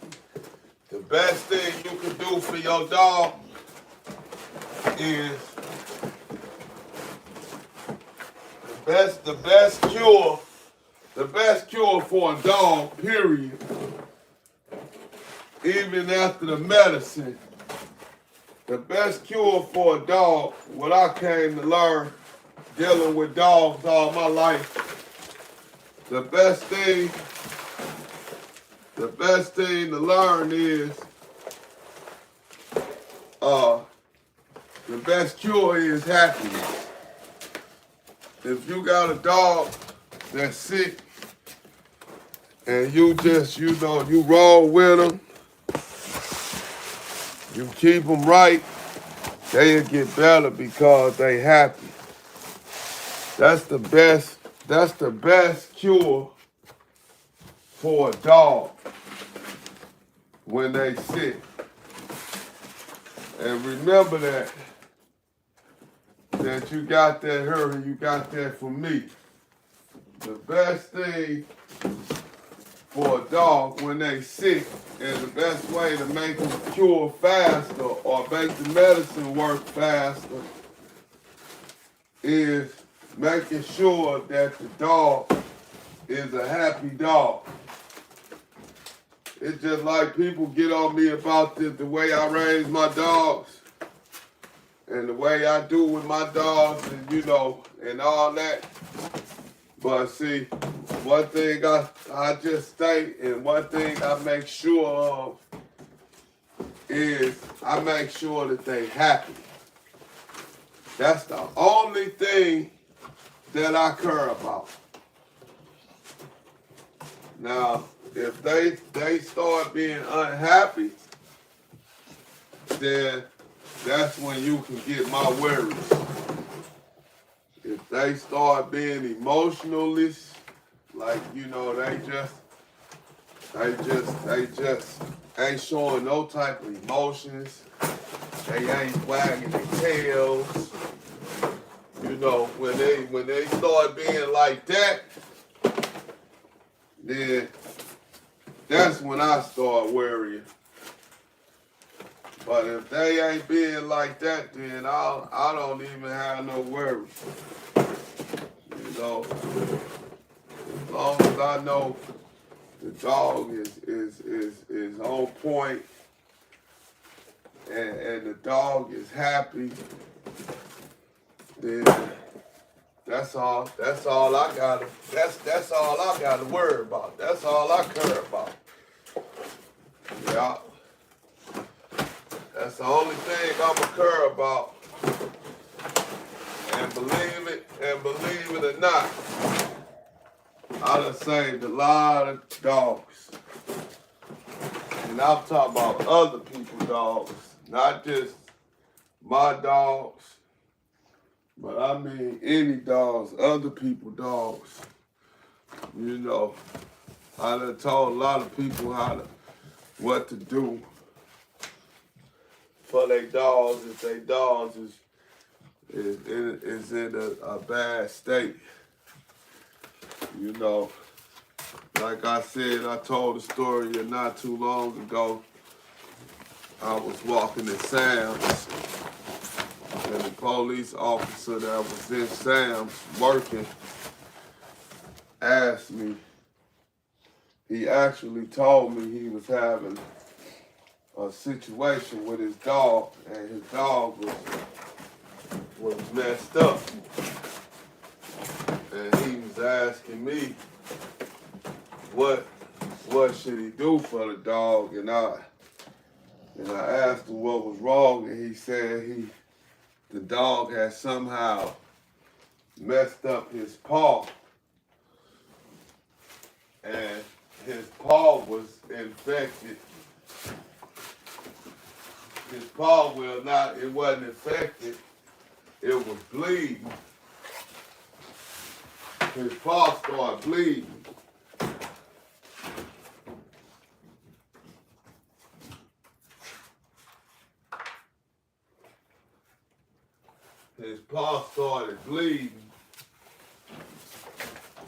Speaker 1: the best thing you can do for your dog is the best cure for a dog, period, even after the medicine. The best cure for a dog, what I came to learn dealing with dogs all my life, the best thing to learn is, the best cure is happiness. If you got a dog that's sick and you just, you roll with them, you keep them right, they'll get better because they happy. That's the best cure for a dog when they sick. And remember that you got that here and you got that from me. The best thing for a dog when they sick, and the best way to make them cure faster or make the medicine work faster is making sure that the dog is a happy dog. It's just like people get on me about the way I raise my dogs and the way I do with my dogs and, you know, and all that. But see, one thing I just state and one thing I make sure of is I make sure that they happy. That's the only thing that I care about. Now, if they start being unhappy, then that's when you can get my worries. If they start being emotionalist, like, you know, they just ain't showing no type of emotions. They ain't wagging their tails. You know, when they start being like that, then that's when I start worrying. But if they ain't being like that, then I don't even have no worries. You know, as long as I know the dog is on point and the dog is happy, then that's all I gotta that's all I gotta worry about. That's all I care about. Yeah. That's the only thing I'ma care about. And believe it or not, I done saved a lot of dogs. And I'm talking about other people's dogs, not just my dogs, but I mean any dogs, other people's dogs. You know, I done told a lot of people what to do for their dogs if their dogs is in a bad state. You know, like I said, I told a story not too long ago. I was walking in Sam's, and the police officer that was in Sam's working asked me, he actually told me he was having a situation with his dog, and his dog was messed up. And he was asking me what should he do for the dog, and I asked him what was wrong, and he said the dog had somehow messed up his paw, and his paw was infected. His paw it wasn't infected, it was bleeding. His paw started bleeding. His paw started bleeding.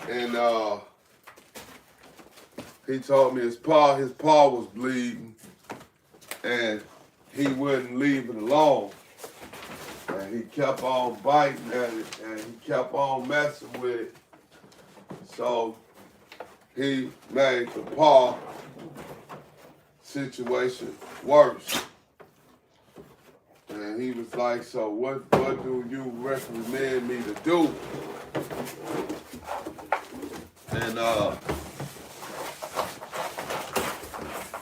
Speaker 1: And he told me his paw was bleeding, and he wouldn't leave it alone. And he kept on biting at it, and he kept on messing with it. So he made the paw situation worse. And he was like, so what do you recommend me to do? And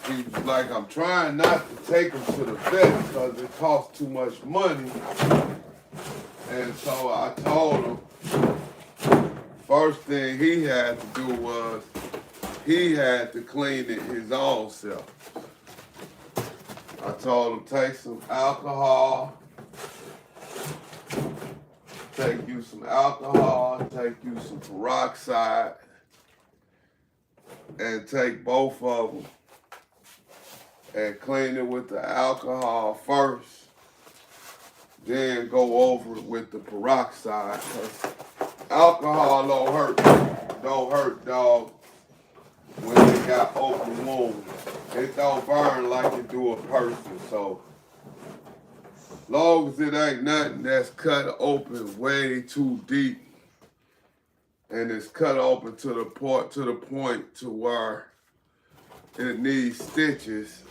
Speaker 1: he was like, I'm trying not to take him to the vet because it costs too much money. And so I told him, first thing he had to do was he had to clean it his own self. I told him, take some alcohol, take you some peroxide, and take both of them and clean it with the alcohol first, the peroxide, because alcohol don't hurt dogs when they got open wounds. It don't burn like it do a person. So long as it ain't nothing that's cut open way too deep, and it's cut open to the point to where it needs stitches,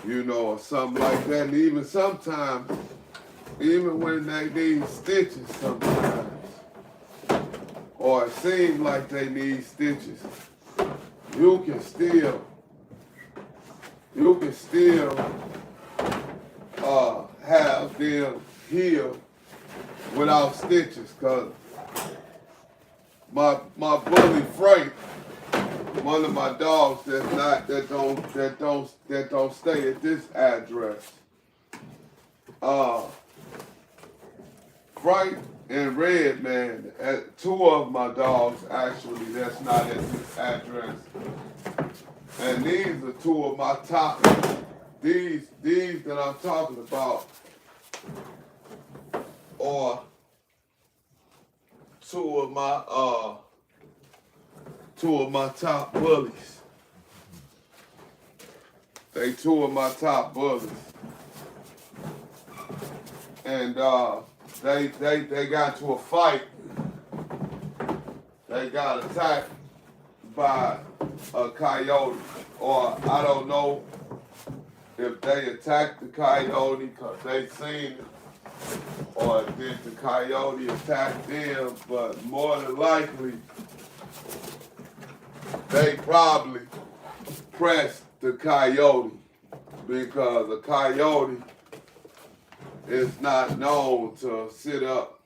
Speaker 1: you know, or something like that. And even sometimes, even when they need stitches sometimes, or it seems like they need stitches, you can still have them heal without stitches. Cause my bully Frank, one of my dogs that don't stay at this address. Frank and Red, man, two of my dogs actually that's not at this address. And these are two of my top. These that I'm talking about are two of my top bullies. They two of my top bullies. And they got to a fight. They got attacked by a coyote, or I don't know if they attacked the coyote because they seen it, or did the coyote attack them, but more than likely, they probably pressed the coyote, because a coyote is not known to sit up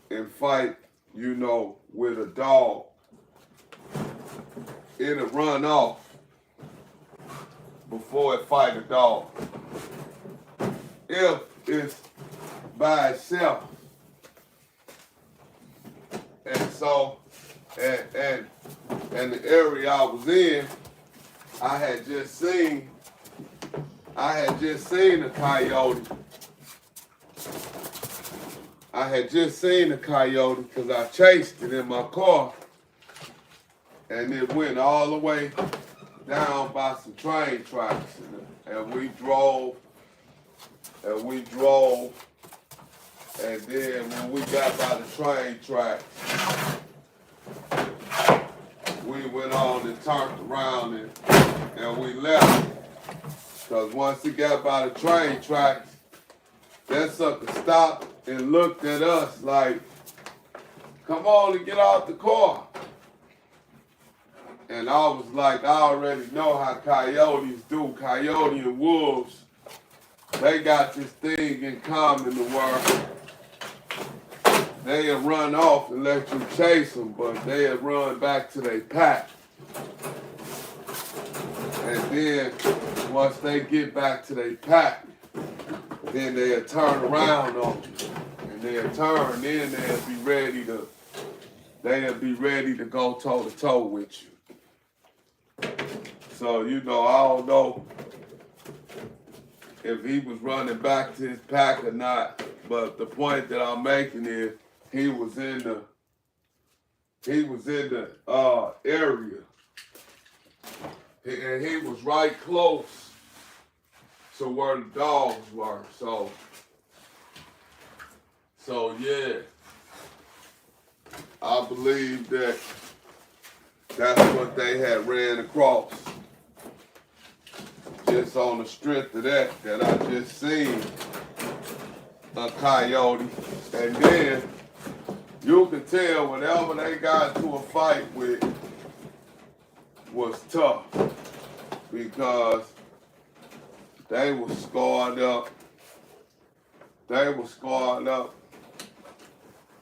Speaker 1: and fight, you know, with a dog. It'll run off before it fight a dog. If it's by itself. And so, and the area I was in, I had just seen a coyote. I had just seen a coyote because I chased it in my car, and it went all the way down by some train tracks, and we drove, and then when we got by the train tracks, we went on and turned around and we left. Because once it got by the train tracks, that sucker stopped and looked at us like, come on and get out the car. And I was like, I already know how coyotes do. Coyote and wolves, they got this thing in common to where they'll run off and let you chase them, but they'll run back to their pack. And then once they get back to their pack, then they'll turn around on you. And they'll turn, then they'll be ready to go toe to toe with you. So, you know, I don't know if he was running back to his pack or not, but the point that I'm making is he was in the area, and he was right close to where the dogs were. So yeah, I believe that's what they had ran across. Just on the strength of that I just seen a coyote. And then you can tell whatever they got into a fight with was tough, because they were scarred up. They were scarred up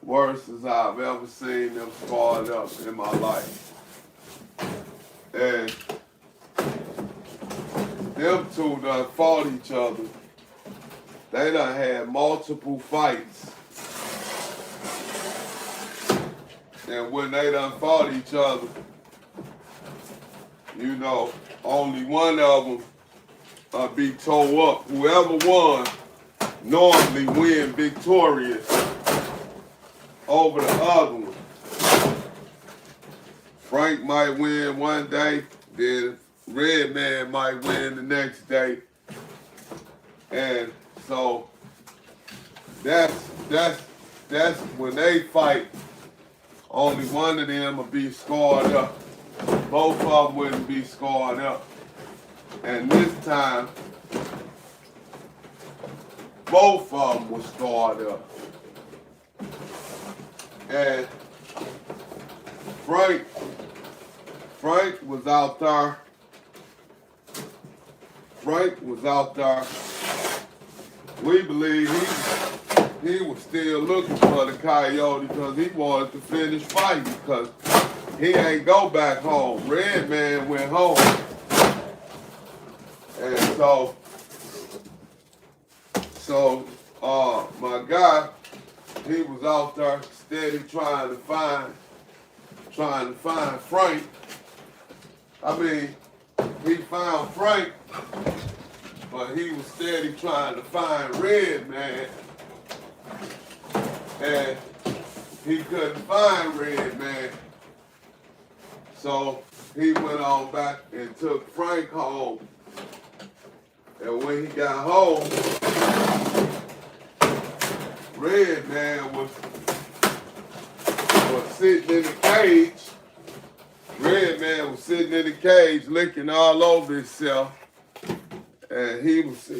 Speaker 1: worse as I've ever seen them scarred up in my life. And them two done fought each other. They done had multiple fights. And when they done fought each other, you know, only one of them be tore up. Whoever won normally win victorious over the other one. Frank might win one day, then Red Man might win the next day. And so that's when they fight, only one of them will be scored up. Both of them wouldn't be scored up. And this time, both of them were scored up. And Frank was out there. Frank was out there. We believe he was still looking for the Coyote because he wanted to finish fighting because he ain't go back home. Red Man went home. And so my guy, he was out there steady trying to find Frank. I mean, he found Frank, but he was steady trying to find Red Man. And he couldn't find Red Man. So he went on back and took Frank home. And when he got home, Red Man was sitting in the cage. Red Man was sitting in the cage licking all over himself. And he was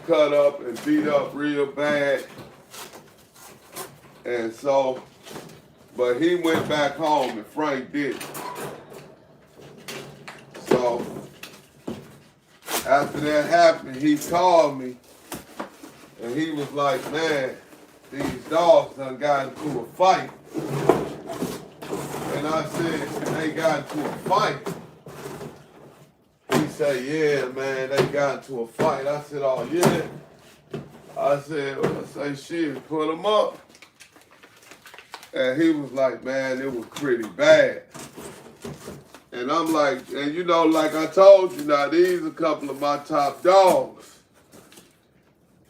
Speaker 1: cut up and beat up real bad. And so, but he went back home and Frank didn't. So, after that happened, he called me and he was like, man, these dogs done got into a fight. And I said, they got into a fight. He said, yeah, man, they got into a fight. I said, oh, yeah. I said, shit, put them up. And he was like, man, it was pretty bad. And I'm like, and you know, like I told you now, these are a couple of my top dogs.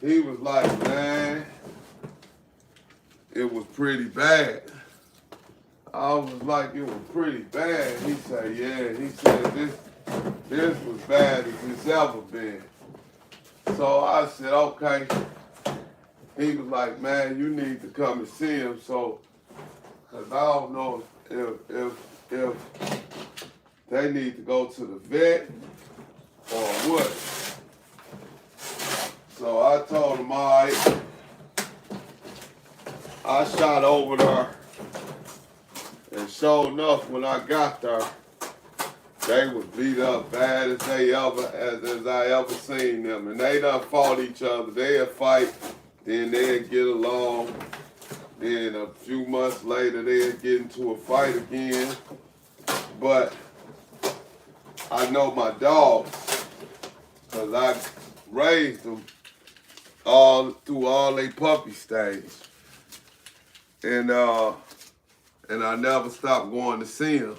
Speaker 1: He was like, man, it was pretty bad. I was like, it was pretty bad. He said, yeah. He said, this was bad as it's ever been. So I said, okay. He was like, man, you need to come and see him. So, because I don't know if they need to go to the vet or what. So I told him, all right. I shot over there. And sure enough, when I got there, they was beat up bad as I ever seen them. And they done fought each other. They'd fight, then they'd get along. Then a few months later, they'd get into a fight again. But I know my dogs, because I raised them through all their puppy stage. And I never stopped going to see them.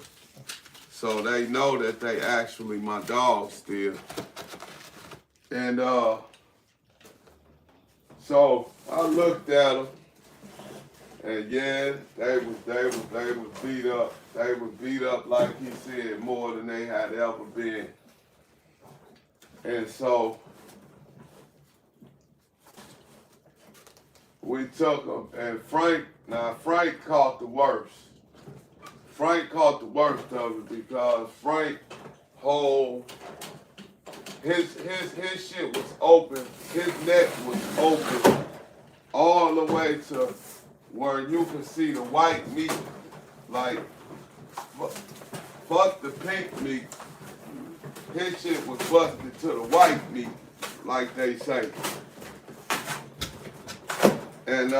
Speaker 1: So they know that they actually my dogs still. And so I looked at them, and yeah, they was beat up. They was beat up, like he said, more than they had ever been. And so we took them, and Frank caught the worst. Frank caught the worst of it because Frank his shit was open, his neck was open all the way to where you could see the white meat. Like, fuck the pink meat. His shit was busted to the white meat, like they say. And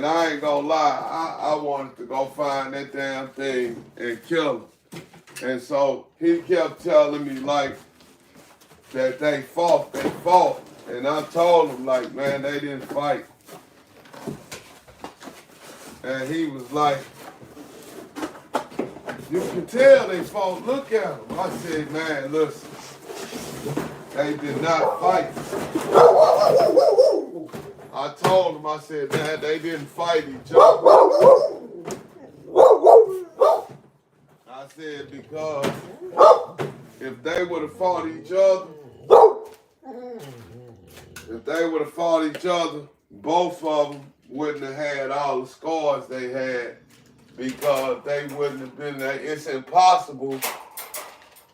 Speaker 1: I ain't gonna lie, I wanted to go find that damn thing and kill him. And so he kept telling me like that they fought. And I told him like, man, they didn't fight. And he was like, you can tell they fought, look at them. I said, man, listen, they did not fight. I told them, I said, man, they didn't fight each other. I said, because if they would have fought each other, both of them wouldn't have had all the scars they had, because they wouldn't have been there. It's impossible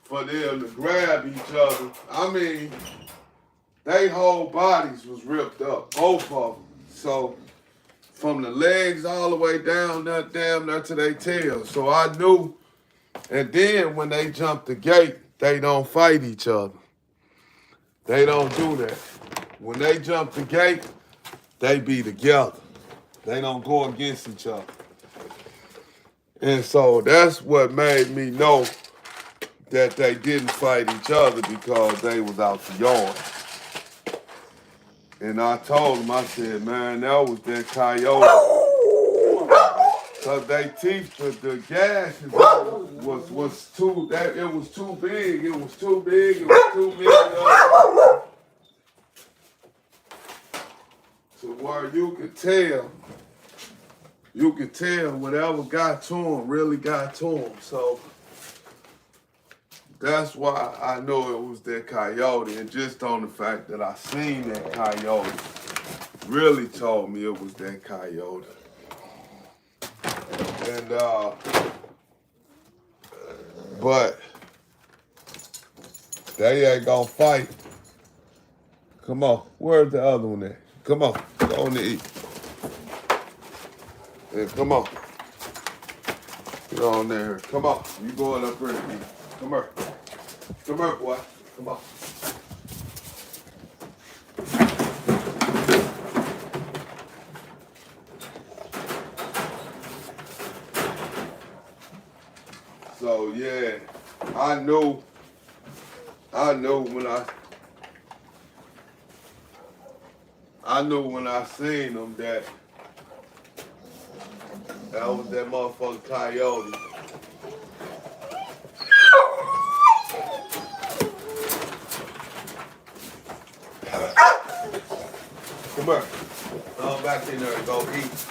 Speaker 1: for them to grab each other. I mean, their whole bodies was ripped up, both of them. So from the legs all the way down there, damn near to their tails. So I knew. And then when they jump the gate, they don't fight each other. They don't do that. When they jump the gate, they be together. They don't go against each other. And so that's what made me know that they didn't fight each other, because they was out the yard. And I told them, I said, man, that was that coyote. Because they teeth, the gashes was too, that it was too big. It was too big. It was too big to where you could tell whatever got to him really got to him. So that's why I know it was that coyote. And just on the fact that I seen that coyote really told me it was that coyote. And but they ain't gonna fight. Come on, where's the other one at? Come on, go on to eat. Yeah, come on. Get on there. Come on, you going up here to eat. Come here. Come here, boy. Come on. So yeah, I knew when I seen them that was that motherfucking coyote. Come here. Go back in there and go eat.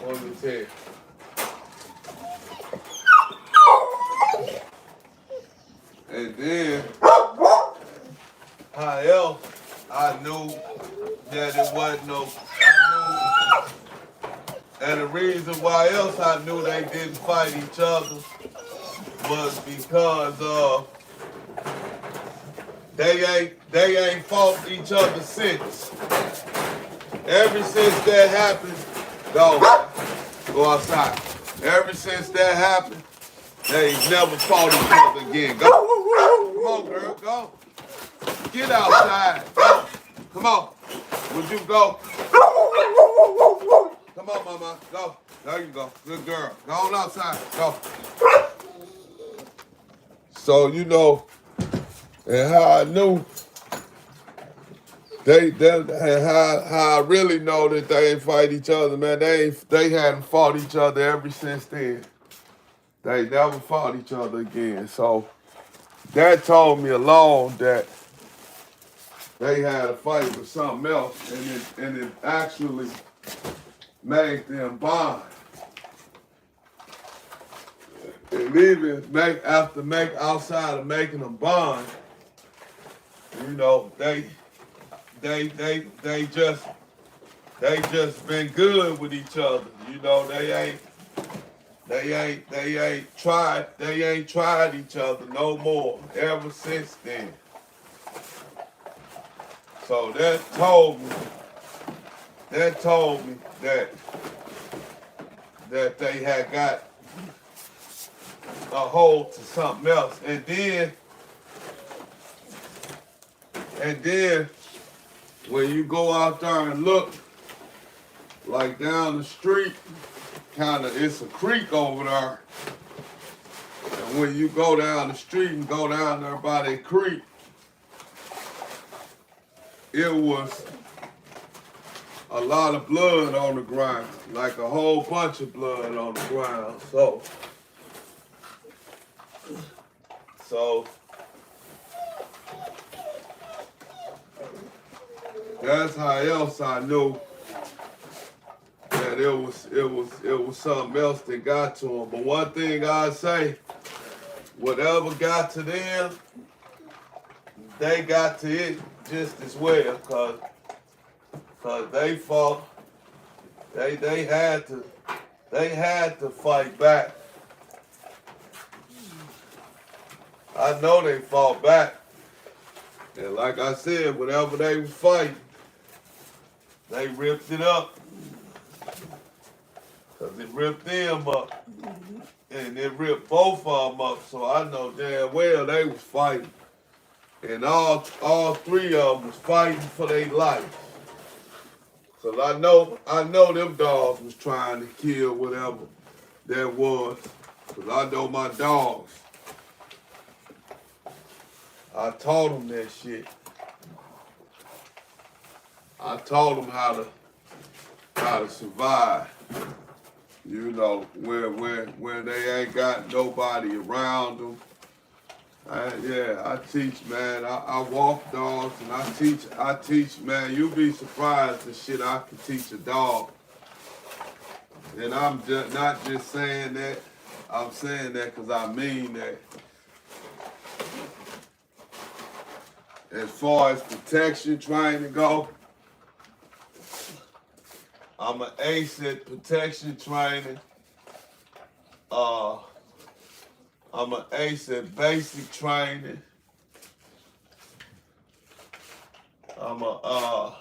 Speaker 1: On the head. And then, how else I knew that it wasn't no, and the reason why else I knew they didn't fight each other was because they ain't fought each other since. Ever since that happened, go outside. Ever since that happened, they never fought each other again. Go. Come on, girl, go. Get outside. Go. Come on. Would you go? Come on, mama. Go. There you go. Good girl. Go on outside. Go. So, you know, and how I knew, how I really know that they ain't fight each other, man. They hadn't fought each other ever since then. They never fought each other again. So that told me alone that they had a fight with something else, and it actually made them bond. And even outside of making them bond, you know, they just been good with each other. You know, they ain't tried each other no more ever since then. So that told me that they had got a hold to something else. And then when you go out there and look, like down the street, it's a creek over there. And when you go down the street and go down there by that creek, it was a lot of blood on the ground, like a whole bunch of blood on the ground. So That's how else I knew that it was something else that got to them. But one thing I say, whatever got to them, they got to it just as well, cause they fought. They had to fight back. I know they fought back. And like I said, whenever they was fighting, they ripped it up. Cause it ripped them up. And it ripped both of them up. So I know damn well they was fighting. And all three of them was fighting for their life. Cause I know them dogs was trying to kill whatever that was. Cause I know my dogs. I taught them that shit. I taught them how to survive. You know, when they ain't got nobody around them. I teach, man. I walk dogs and I teach, man. You'll be surprised the shit I can teach a dog. And I'm just not just saying that. I'm saying that because I mean that. As far as protection training go, I'm an ace at protection training. I'm an ace at basic training. I'm a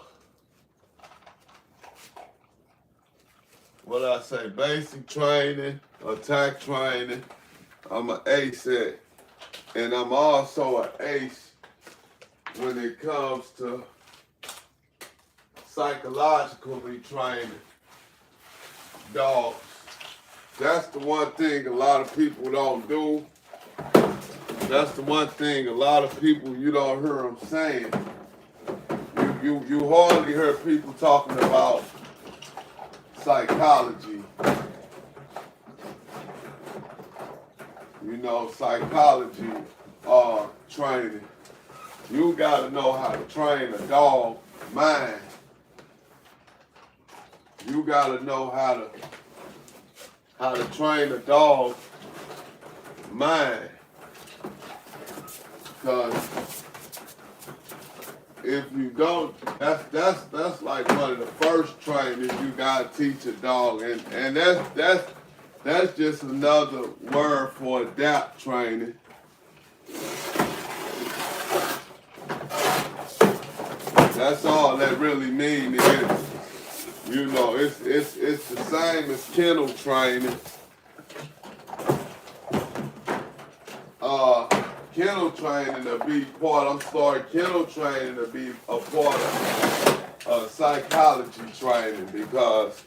Speaker 1: what I say, basic training, attack training. I'm an ace at, and I'm also an ace when it comes to psychologically training dogs. That's the one thing a lot of people don't do. That's the one thing a lot of people, you don't hear them saying. You hardly hear people talking about psychology. You know, psychology training. You gotta know how to train a dog mind. You gotta know how to train a dog mind. Cause if you don't, that's like one of the first trainings you gotta teach a dog, and that's just another word for adapt training. That's all that really means is, you know, it's the same as kennel training. Kennel training to be kennel training to be a part of psychology training, because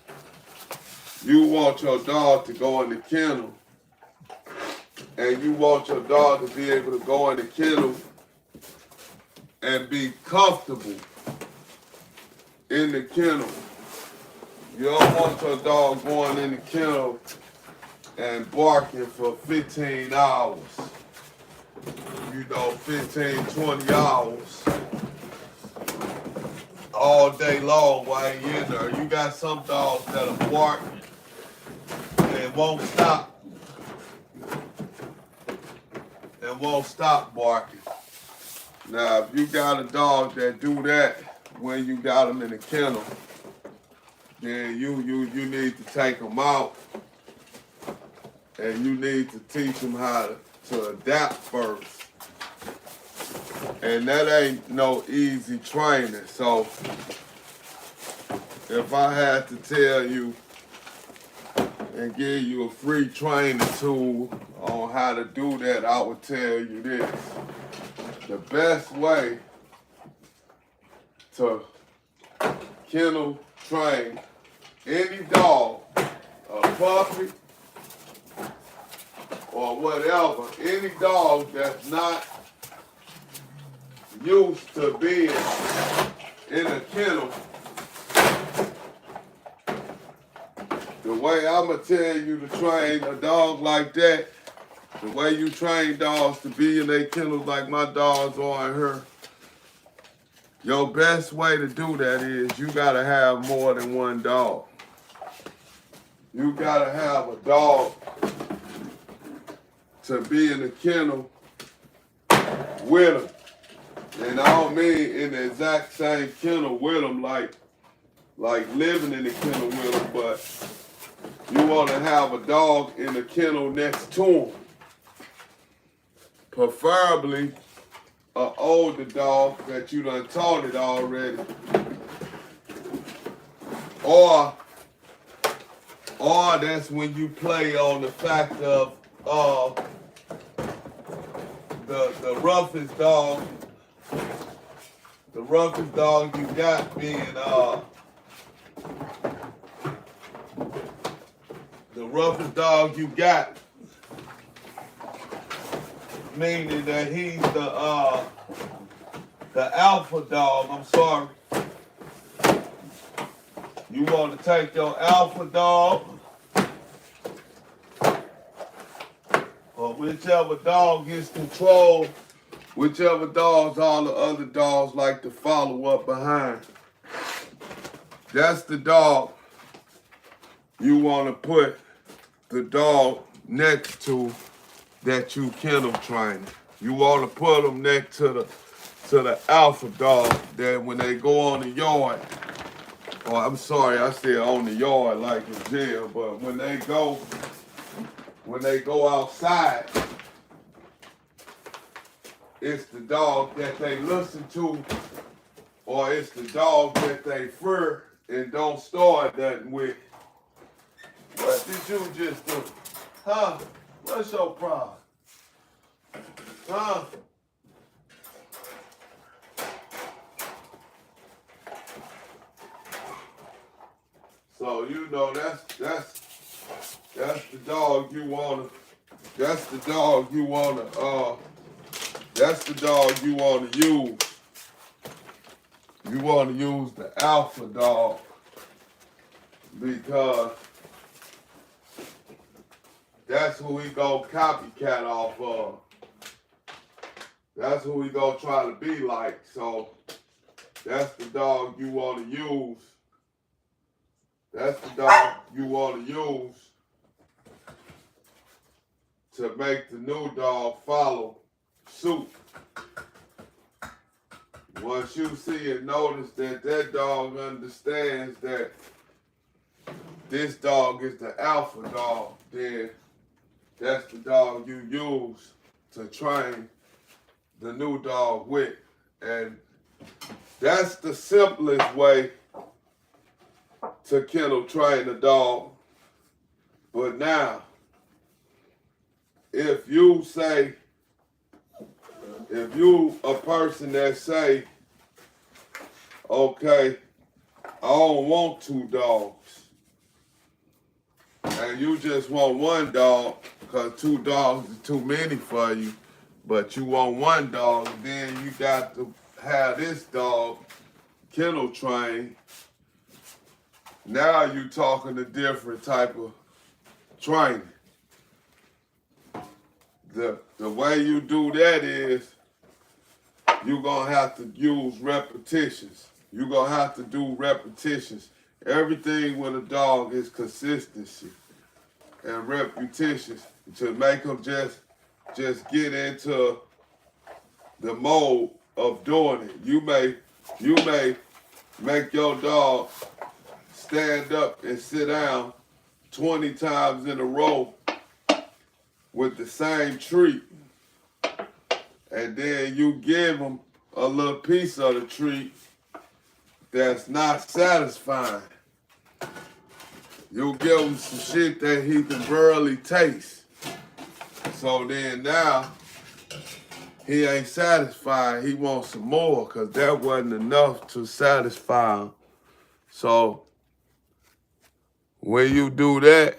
Speaker 1: you want your dog to go in the kennel, and you want your dog to be able to go in the kennel and be comfortable in the kennel. You don't want your dog going in the kennel and barking for 15 hours. You know, 15, 20 hours all day long while you're in there. You got some dogs that'll bark and won't stop. And won't stop barking. Now, if you got a dog that do that when you got them in the kennel, then you need to take them out, and you need to teach them how to adapt first. And that ain't no easy training. So if I had to tell you and give you a free training tool on how to do that, I would tell you this. The best way to kennel train any dog, a puppy, or whatever, any dog that's not used to being in a kennel, the way I'm going to tell you to train a dog like that, the way you train dogs to be in their kennels like my dogs are in here, Your best way to do that is you gotta have more than one dog. You gotta have a dog to be in the kennel with them. And I don't mean in the exact same kennel with them, like living in the kennel with them, but you want to have a dog in the kennel next to them. Preferably an older dog that you done taught it already. Or that's when you play on the fact of the roughest dog. The roughest dog you got being the roughest dog you got, meaning that he's the alpha dog. I'm sorry. You want to take your alpha dog, or whichever dog gets control, whichever dogs all the other dogs like to follow up behind. That's the dog you want to put the dog next to that you kennel training. You want to put them next to the alpha dog that when they go on the yard, or I'm sorry, I said on the yard like in jail, but when they go outside, it's the dog that they listen to, or it's the dog that they fear and don't start nothing with. What did you just do? Huh? What's your problem? Huh? So you know that's the dog you wanna. That's the dog you wanna. That's the dog you wanna use. You wanna use the alpha dog because that's who we go copycat off of. That's who we go try to be like. So that's the dog you want to use. That's the dog you want to use to make the new dog follow suit. Once you see and notice that that dog understands that this dog is the alpha dog, then that's the dog you use to train the new dog with. And that's the simplest way to kennel train a dog. But now, if you a person that say, okay, I don't want two dogs, and you just want one dog, because two dogs is too many for you, but you want one dog, then you got to have this dog kennel trained. Now you talking a different type of training. The way you do that is you're going to have to use repetitions. You're going to have to do repetitions. Everything with a dog is consistency and repetitions to make them just get into the mode of doing it. You may make your dog stand up and sit down 20 times in a row with the same treat, and then you give him a little piece of the treat that's not satisfying. You give him some shit that he can barely taste. So then now he ain't satisfied. He wants some more because that wasn't enough to satisfy him. So when you do that,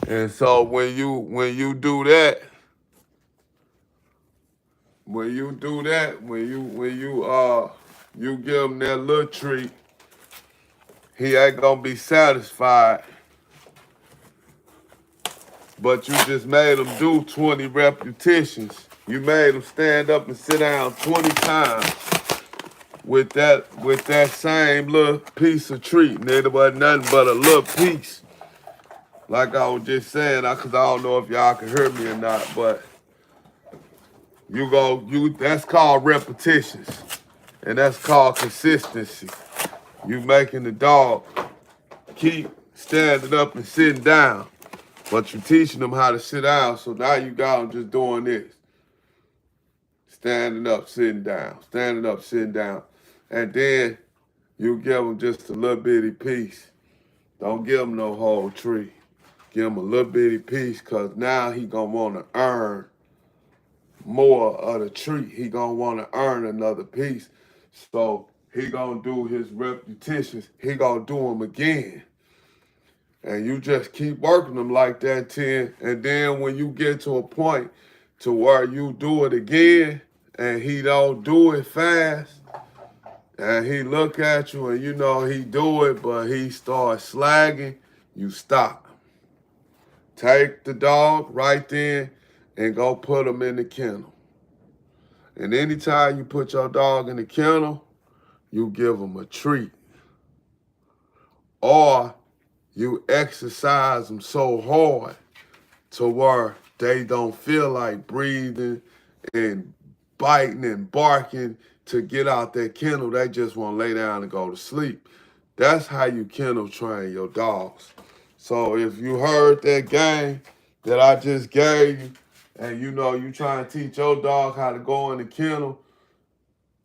Speaker 1: and so when you do that, you give him that little treat, he ain't gonna be satisfied but you just made them do 20 repetitions. You made them stand up and sit down 20 times with that same little piece of treat. And it wasn't nothing but a little piece. Like I was just saying, because I don't know if y'all can hear me or not, but that's called repetitions. And that's called consistency. You making the dog keep standing up and sitting down, but you teaching them how to sit down. So now you got them just doing this. Standing up, sitting down, standing up, sitting down. And then you give them just a little bitty piece. Don't give them no whole tree. Give him a little bitty piece, because now he going to want to earn more of the treat. He going to want to earn another piece. So he going to do his repetitions. He going to do them again. And you just keep working them like that, 10. And then when you get to a point to where you do it again and he don't do it fast, and he look at you and you know he do it, but he starts slagging, you stop. Take the dog right then and go put him in the kennel. And anytime you put your dog in the kennel, you give him a treat. Or you exercise them so hard to where they don't feel like breathing and biting and barking to get out that kennel. They just want to lay down and go to sleep. That's how you kennel train your dogs. So if you heard that game that I just gave you, and you know you trying to teach your dog how to go in the kennel,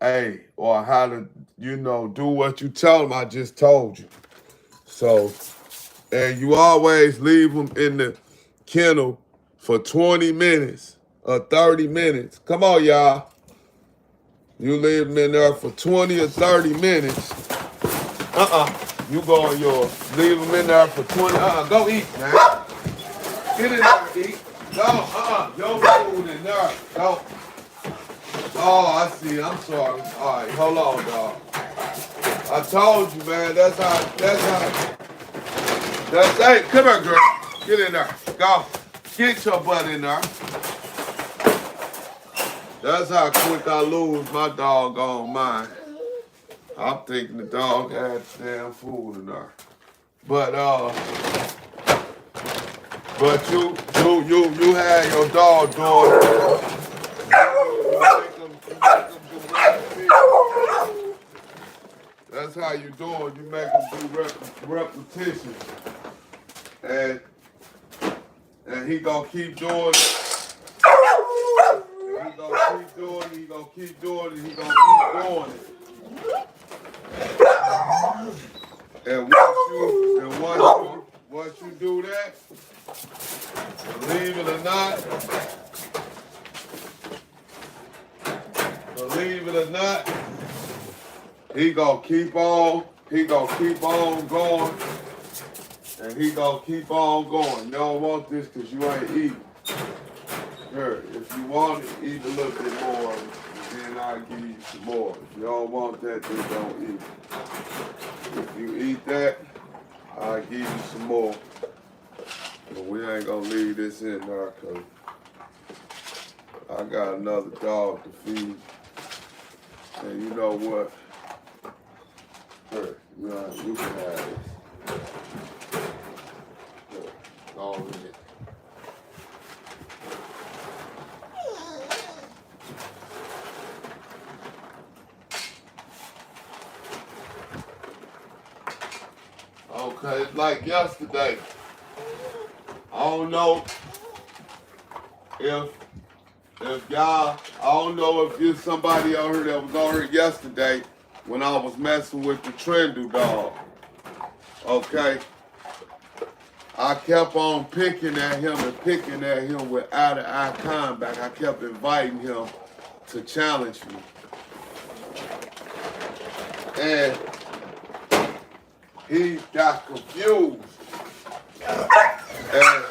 Speaker 1: hey, or how to, you know, do what you tell them I just told you. So, and you always leave them in the kennel for 20 minutes or 30 minutes. Come on, y'all. You leave them in there for 20 or 30 minutes. You go on yours. Leave them in there for 20. Go eat, man. Get in there, eat. Go, your food in there. Go. Oh, I see. I'm sorry. All right, hold on, dog. I told you, man. Hey, come here, girl. Get in there. Go. Get your butt in there. That's how quick I lose my doggone mind. I'm thinking the dog had damn food in there. But you had your dog doing it. That's how you do it. You make them do repetitions. And he gonna keep doing it. He gonna keep doing it. He gonna keep doing it. He gonna keep doing it. And once you do that, believe it or not, he gonna keep on going, and he gonna keep on going. You don't want this because you ain't eating. Here, if you want it, eat a little bit more, and then I'll give you some more. If you don't want that, then don't eat. If you eat that, I'll give you some more. But we ain't gonna leave this in there because I got another dog to feed. And you know what? Here, you can have this. Here, go in it. Okay, it's like yesterday. I don't know if y'all, I don't know if there's somebody out here that was on here yesterday when I was messing with the Trendu dog. Okay. I kept on picking at him with eye contact. I kept inviting him to challenge me. And he got confused. And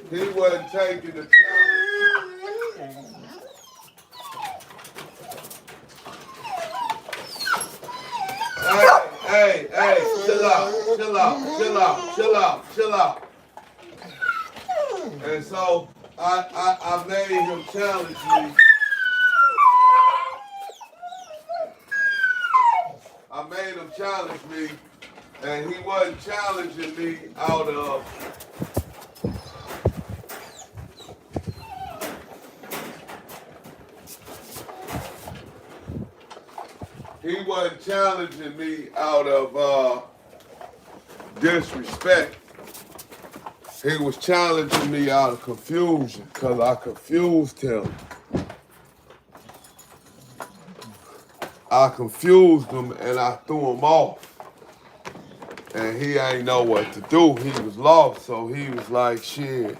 Speaker 1: He wasn't taking the challenge. Hey, chill out. And so I made him challenge me. I made him challenge me, and he wasn't challenging me out of disrespect. He was challenging me out of confusion because I confused him. I confused him and I threw him off. And he ain't know what to do. He was lost, so he was like, shit,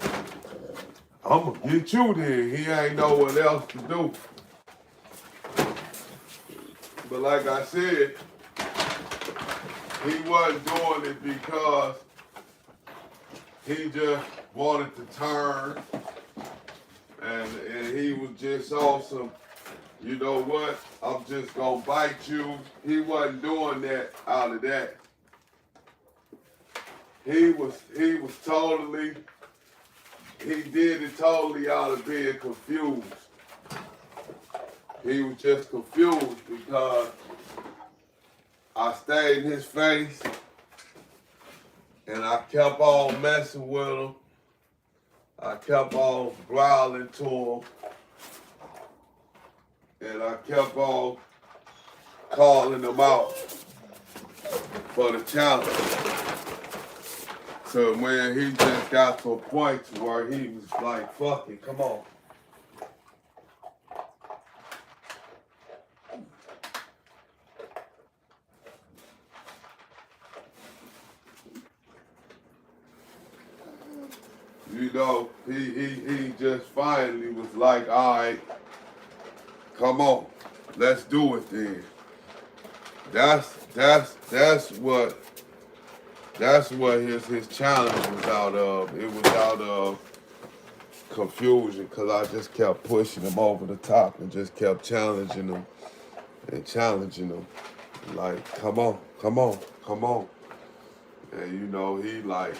Speaker 1: I'm gonna get you then. He ain't know what else to do. But like I said, he wasn't doing it because he just wanted to turn, and he was just awesome. You know what? I'm just gonna bite you. He wasn't doing that out of that. He did it totally out of being confused. He was just confused because I stayed in his face and I kept on messing with him. I kept on growling to him. And I kept on calling him out for the challenge. So when he just got to a point where he was like, fuck it, come on. You know, he just finally was like, all right, come on, let's do it then. That's what his challenge was out of. It was out of confusion because I just kept pushing him over the top and just kept challenging him and challenging him. Like, come on. And you know, he like,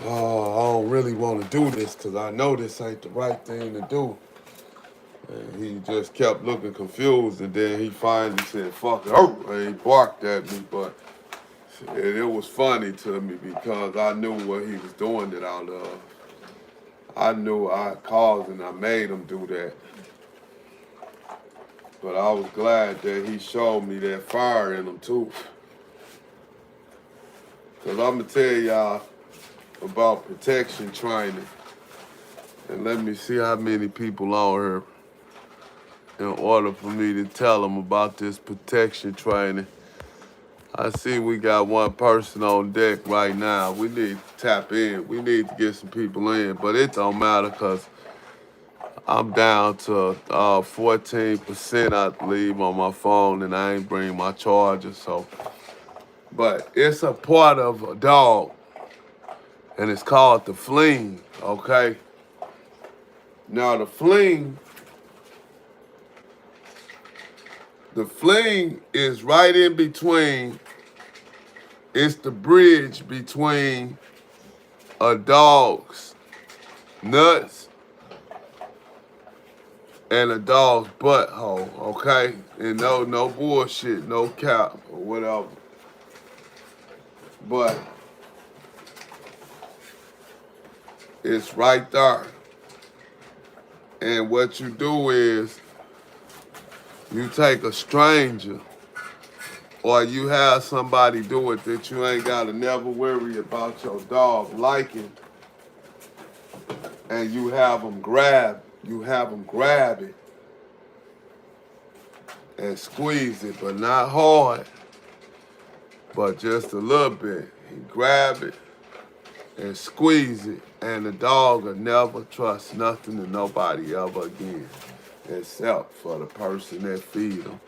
Speaker 1: oh, I don't really want to do this because I know this ain't the right thing to do. And he just kept looking confused, and then he finally said, fuck it, and he barked at me, but it was funny to me because I knew what he was doing it out of. I knew I caused and I made him do that. But I was glad that he showed me that fire in him too. Because I'm going to tell y'all about protection training. And let me see how many people on here in order for me to tell them about this protection training. I see we got one person on deck right now. We need to tap in. We need to get some people in, but it don't matter because I'm down to 14%, I believe, on my phone, and I ain't bring my charger, so. But it's a part of a dog, and it's called the fling, okay? Now, the fling is right in between. It's the bridge between a dog's nuts and a dog's butthole, okay? And no bullshit, no cap or whatever. But it's right there. And what you do is you take a stranger or you have somebody do it that you ain't gotta never worry about your dog liking, and you have them grab it and squeeze it, but not hard, but just a little bit. You grab it and squeeze it, and the dog will never trust nothing to nobody ever again, except for the person that feed them.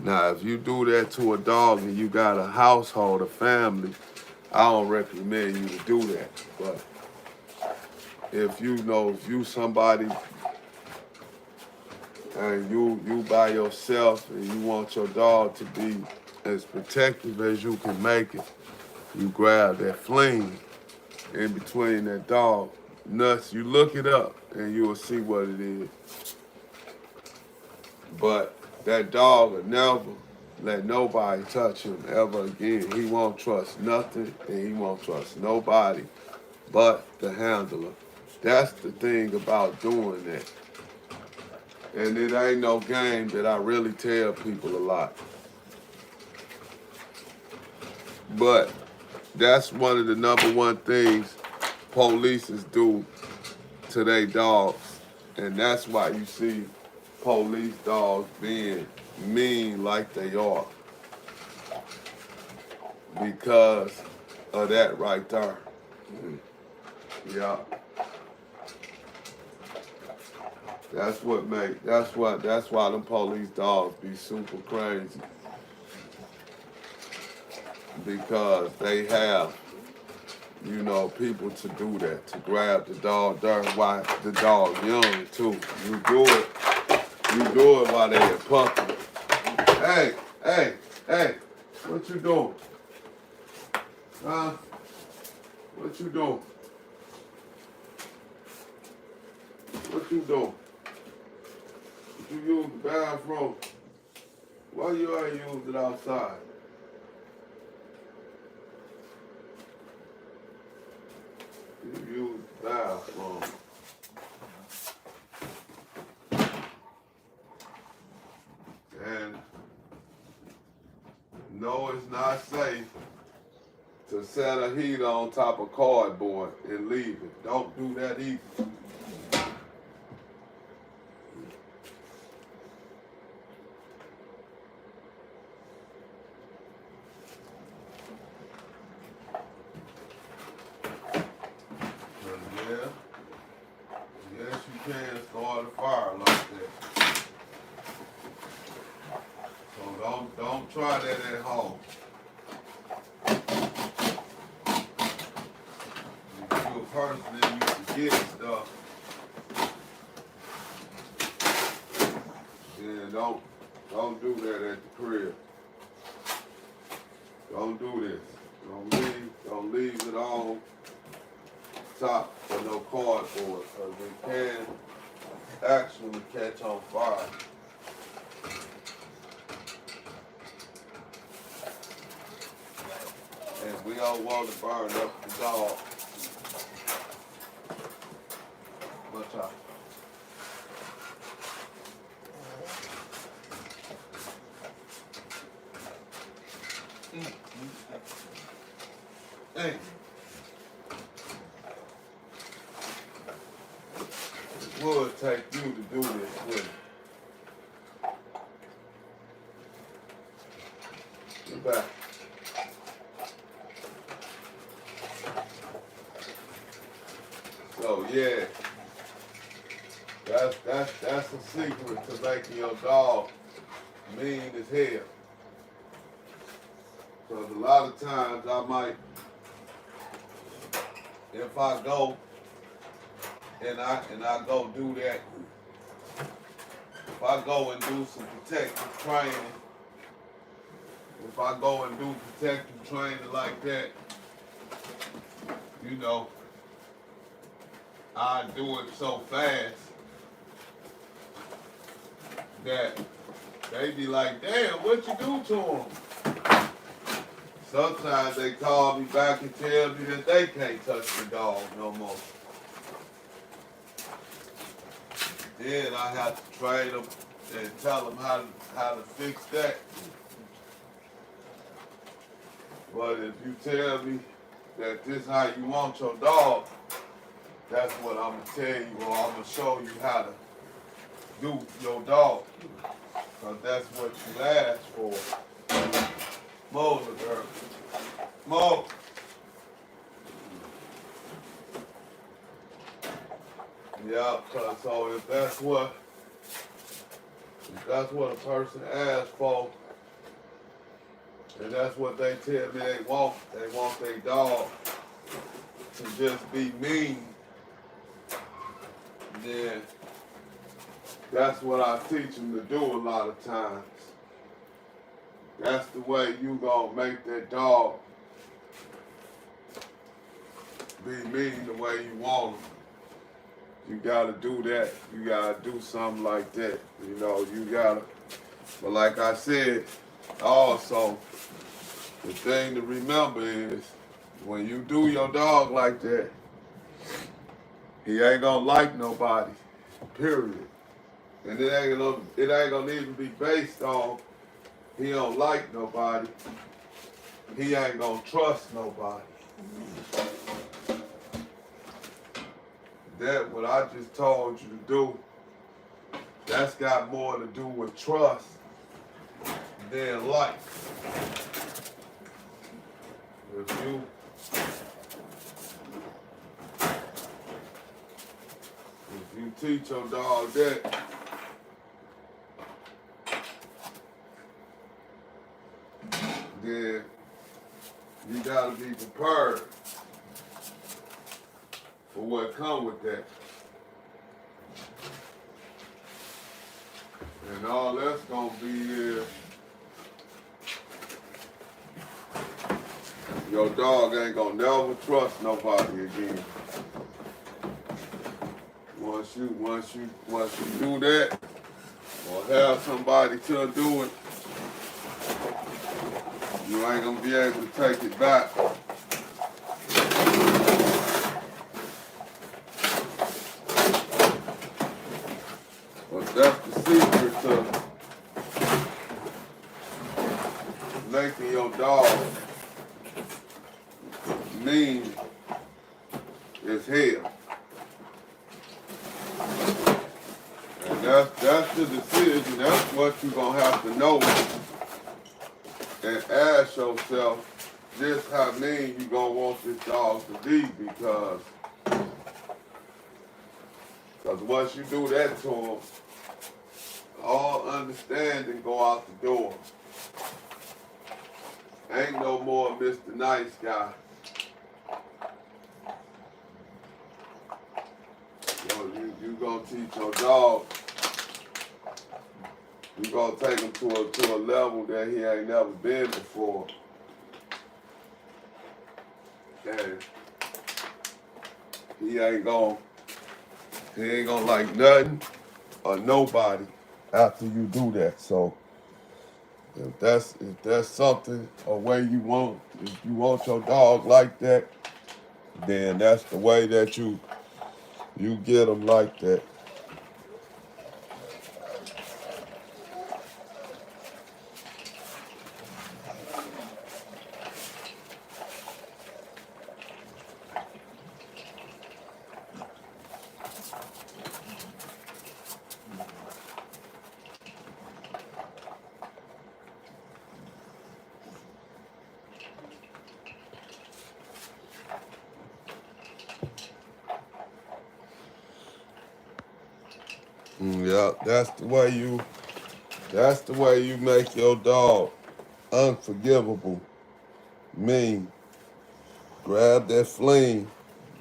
Speaker 1: Now, if you do that to a dog and you got a household, a family, I don't recommend you to do that. But if you somebody and you by yourself and you want your dog to be as protective as you can make it, you grab that fling in between that dog nuts. You look it up and you will see what it is. But that dog will never let nobody touch him ever again. He won't trust nothing and he won't trust nobody but the handler. That's the thing about doing that. And it ain't no game that I really tell people a lot. But that's one of the number one things polices do to their dogs. And that's why you see police dogs being mean like they are. Because of that right there. Yeah. That's why them police dogs be super crazy. Because they have, people to do that, to grab the dog there while the dog young too. You do it while they in puppy. Hey, what you doing? Huh? What you doing? What you doing? You use the bathroom. Why you ain't use it outside? You use the bathroom. And no, it's not safe to set a heater on top of cardboard and leave it. Don't do that either. Yes, you can start a fire like that. So don't try that at home. If you're a person that you forget stuff, then don't do that at the crib. Don't do this. Don't leave it on top of no cardboard, because it can actually catch on fire. And we don't want to burn up the dog. Watch out. Hey. It would take you to do this, wouldn't it? Get back. So yeah, that's a secret to making your dog mean as hell. Because a lot of times I might, if I go and I go do that, if I go and do some protective training, if I go and do protective training like that, I do it so fast that they be like, damn, what you do to them? Sometimes they call me back and tell me that they can't touch the dog no more. Then I have to train them and tell them how to fix that. But if you tell me that this is how you want your dog, that's what I'm going to tell you, or I'm going to show you how to do your dog. Because that's what you asked for. Mo, little girl. Mo. Yeah, so if that's what a person asks for, and that's what they tell me they want their dog to just be mean then that's what I teach them to do a lot of times. That's the way you gonna make that dog be mean the way you want them. You gotta do that. You gotta do something like that. You know, you gotta. But like I said, also, the thing to remember is when you do your dog like that, he ain't gonna like nobody. Period. And it ain't gonna even be based on he don't like nobody. He ain't gonna trust nobody. That what I just told you to do, that's got more to do with trust than like. If you teach your dog that, then you gotta be prepared for what come with that. And all that's gonna be is your dog ain't gonna never trust nobody again. Once you do that, or have somebody to do it, you ain't gonna be able to take it back. But that's the secret to making your dog mean as hell. And that's the decision. That's what you're gonna have to know and ask yourself just how mean you gonna want this dog to be, because once you do that to him, all understanding go out the door. Ain't no more Mr. Nice Guy. You gonna teach your dog. You gonna take him to a level that he ain't never been before. And he ain't gonna like nothing or nobody after you do that. So if that's something, a way you want, if you want your dog like that, then that's the way that you get them like that. Yeah, that's the way you make your dog unforgivable, mean. Grab that fling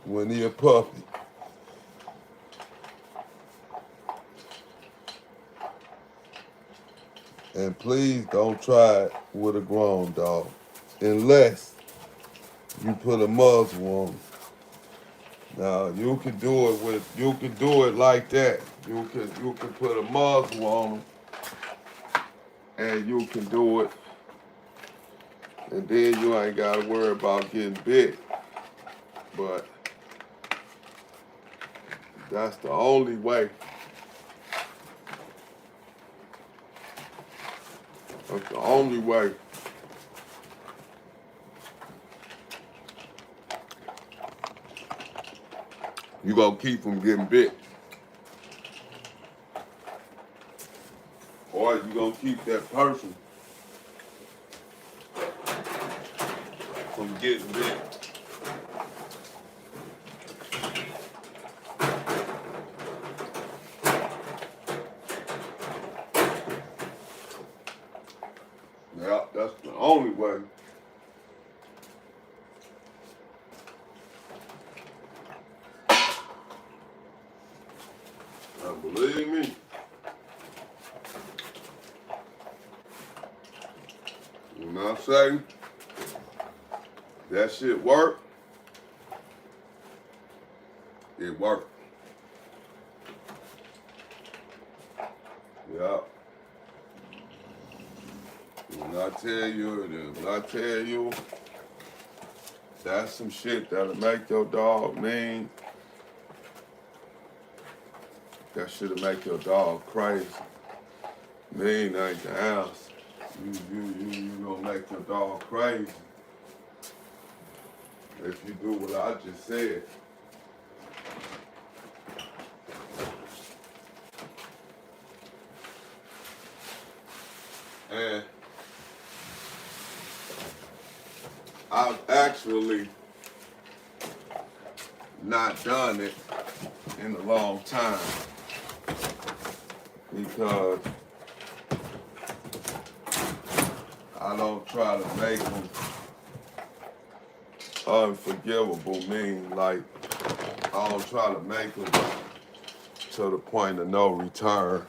Speaker 1: when he a puppy. And please don't try it with a grown dog, unless you put a muzzle on him. Now you can do it like that. You can put a muzzle on him, and you can do it, and then you ain't gotta worry about getting bit. But that's the only way. That's the only way. You gonna keep from getting bit. Or you gonna keep that person from getting bit. Yeah, that's the only way. believe me. You know what I'm saying? That shit work. It worked. Yeah. When I tell you, that's some shit that'll make your dog mean. That shit'll make your dog crazy. Mean ain't the answer. You gonna make your dog crazy if you do what I just said. And I've actually not done it in a long time because I don't try to make them unforgivable, mean like I don't try to make them to the point of no return.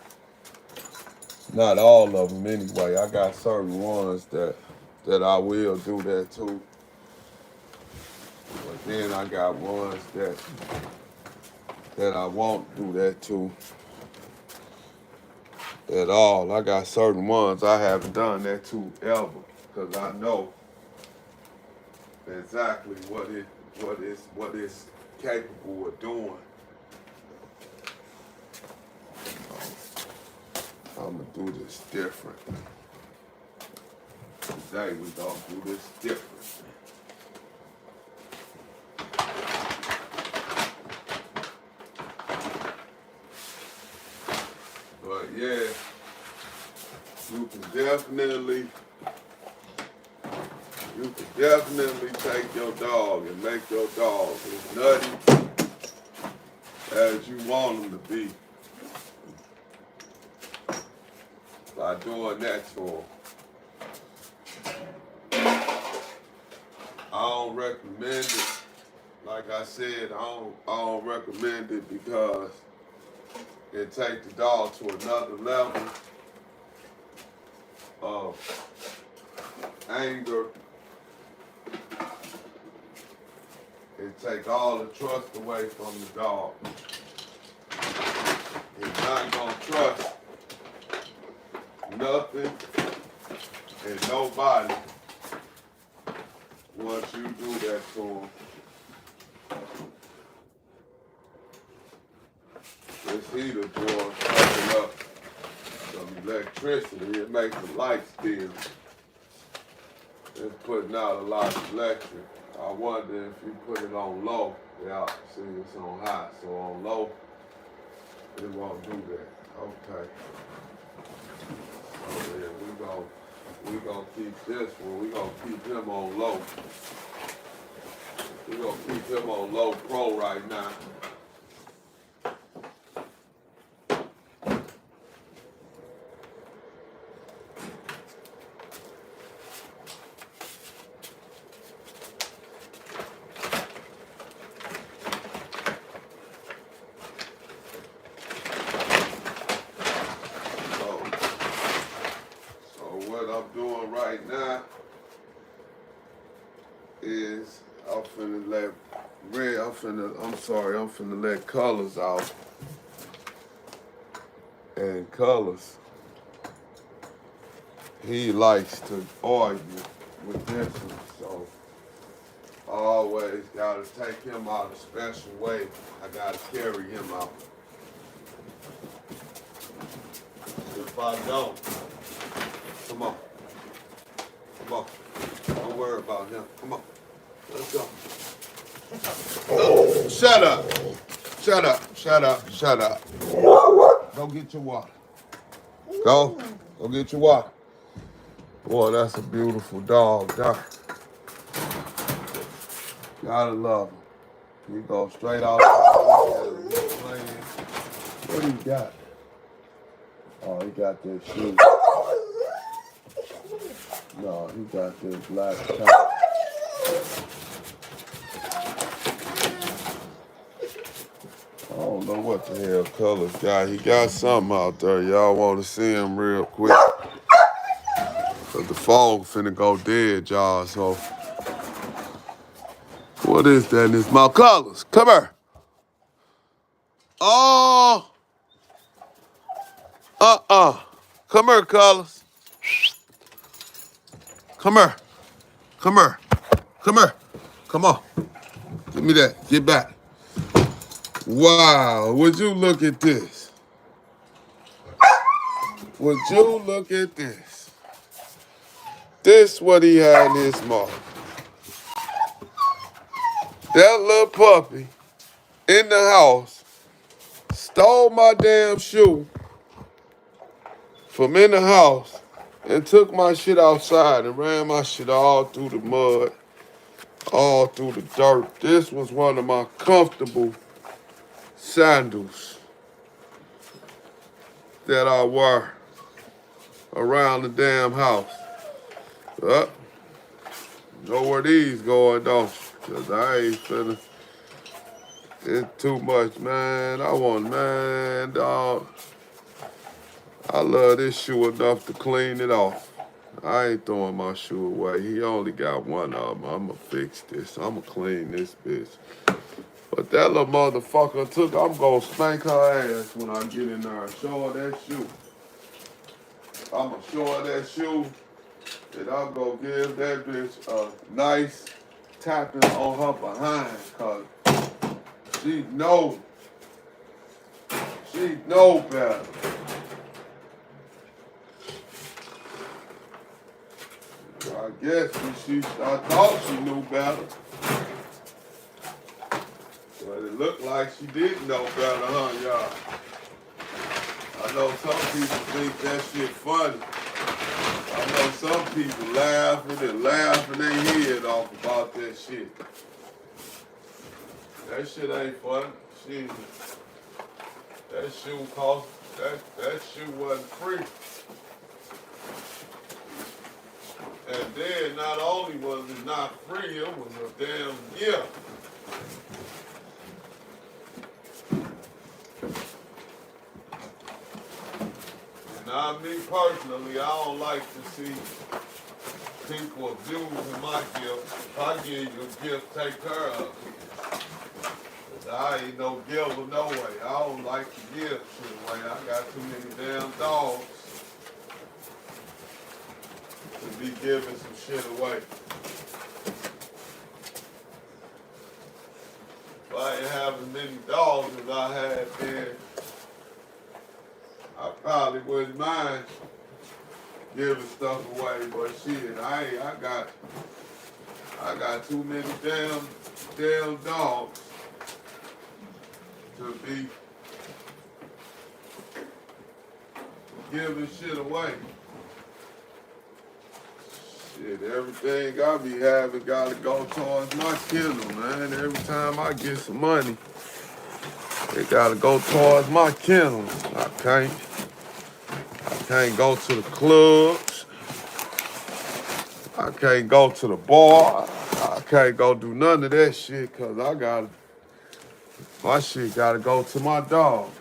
Speaker 1: Not all of them anyway. I got certain ones that I will do that too. But then I got ones that I won't do that to at all. I got certain ones I haven't done that to ever because I know exactly what it's capable of doing. I'm gonna do this different. Today we gonna do this different. But yeah, you can definitely take your dog and make your dog as nutty as you want him to be by doing that to him. I don't recommend it. Like I said, I don't recommend it because it takes the dog to another level of anger. It takes all the trust away from the dog. He's not gonna trust nothing and nobody once you do that to him. This heater boy sucking up some electricity. It makes the light spin. It's putting out a lot of electric. I wonder if you put it on low. Yeah, see it's on high. So on low, it won't do that. Okay. So yeah, we gonna keep this one. We gonna keep him on low. We gonna keep him on low pro right now. Right now is I'm finna let Colors out. And Colors, he likes to argue with this one, so I always gotta take him out a special way. I gotta carry him out. If I don't, come on. Come on. Don't worry about him. Come on. Let's go. Oh, shut up. Shut up. Shut up. Shut up. Go get your water. Go. Go get your water. Boy, that's a beautiful dog. Gotta love him. He goes straight out. What do you got? Oh, he got this shoe. No, he got this black cat. I don't don't know what the hell Colors got. He got something out there. Y'all want to see him real quick. Cause the phone finna go dead, y'all. So, what is that in his mouth? Colors, come here. Oh, come here, Colors. Come here. Come here. Come here. Come on. Give me that. Get back. Wow. Would you look at this? Would you look at this? This what he had in his mouth. That little puppy in the house stole my damn shoe from in the house and took my shit outside and ran my shit all through the mud, all through the dirt. This was one of my comfortable sandals that I wear around the damn house. Know where these going though, cause I ain't finna. It's too much, man. Man, dog. I love this shoe enough to clean it off. I ain't throwing my shoe away. He only got one of them. I'ma fix this. I'ma clean this bitch. But that little motherfucker I'm gonna spank her ass when I get in there and show her that shoe. I'ma show her that shoe, and I'm gonna give that bitch a nice tapping on her behind, cause she know better. I guess I thought she knew better. But it looked like she didn't know better, huh, y'all? I know some people think that shit funny. I know some people laughing their head off about that shit. That shit ain't funny. Shit. That shoe cost, that shoe wasn't free. And then not only was it not free, it was a damn gift. Now, me personally, I don't like to see people abusing my gift. If I give you a gift, take care of it. I ain't no giver no way. I don't like to give shit away. I got too many damn dogs to be giving some shit away. If I ain't have as many dogs as I had then, I probably wouldn't mind giving stuff away. But shit, I got too many damn dogs to be giving shit away. Shit, everything I be having gotta go towards my kennel, man. Every time I get some money, it gotta go towards my kennel. I can't go to the clubs. I can't go to the bar. I can't go do none of that shit, cause my shit gotta go to my dogs.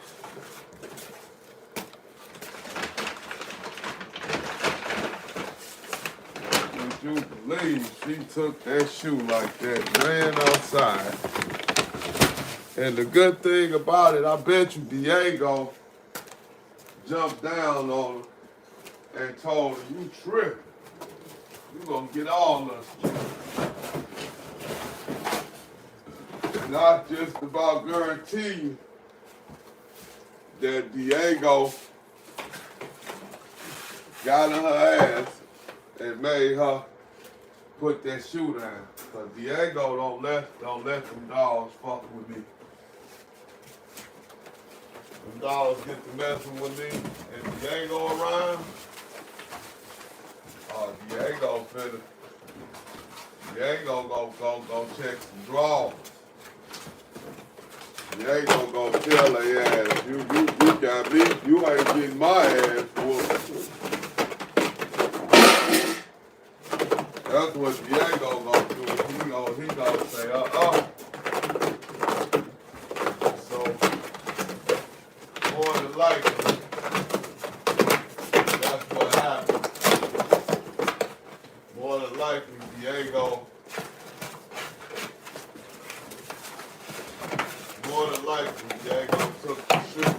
Speaker 1: Would you believe she took that shoe like that, ran outside? And the good thing about it, I bet you Diego jumped down on her and told her, "You tripping. You gonna get all us." And I just about guarantee you that Diego got in her ass and made her put that shoe down. Cause Diego don't let them dogs fuck with me. Them dogs get to messing with me and Diego around. Diego go check some drawers. Diego go tell her ass, you got me, you ain't getting my ass whooped. That's what Diego gonna do. He gonna say, So likely, that's what happened. More than likely, Diego. More than likely, Diego took the shoe.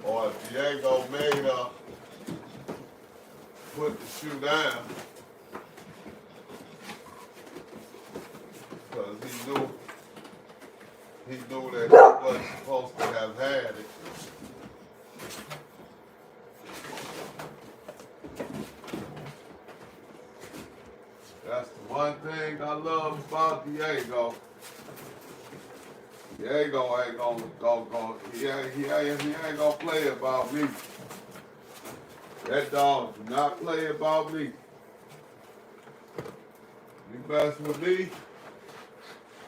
Speaker 1: Or if Diego made put the shoe down, because he knew that he wasn't supposed to have had it. That's the one thing I love about Diego. Diego ain't gonna he ain't gonna play about me. That dog do not play about me. You mess with me,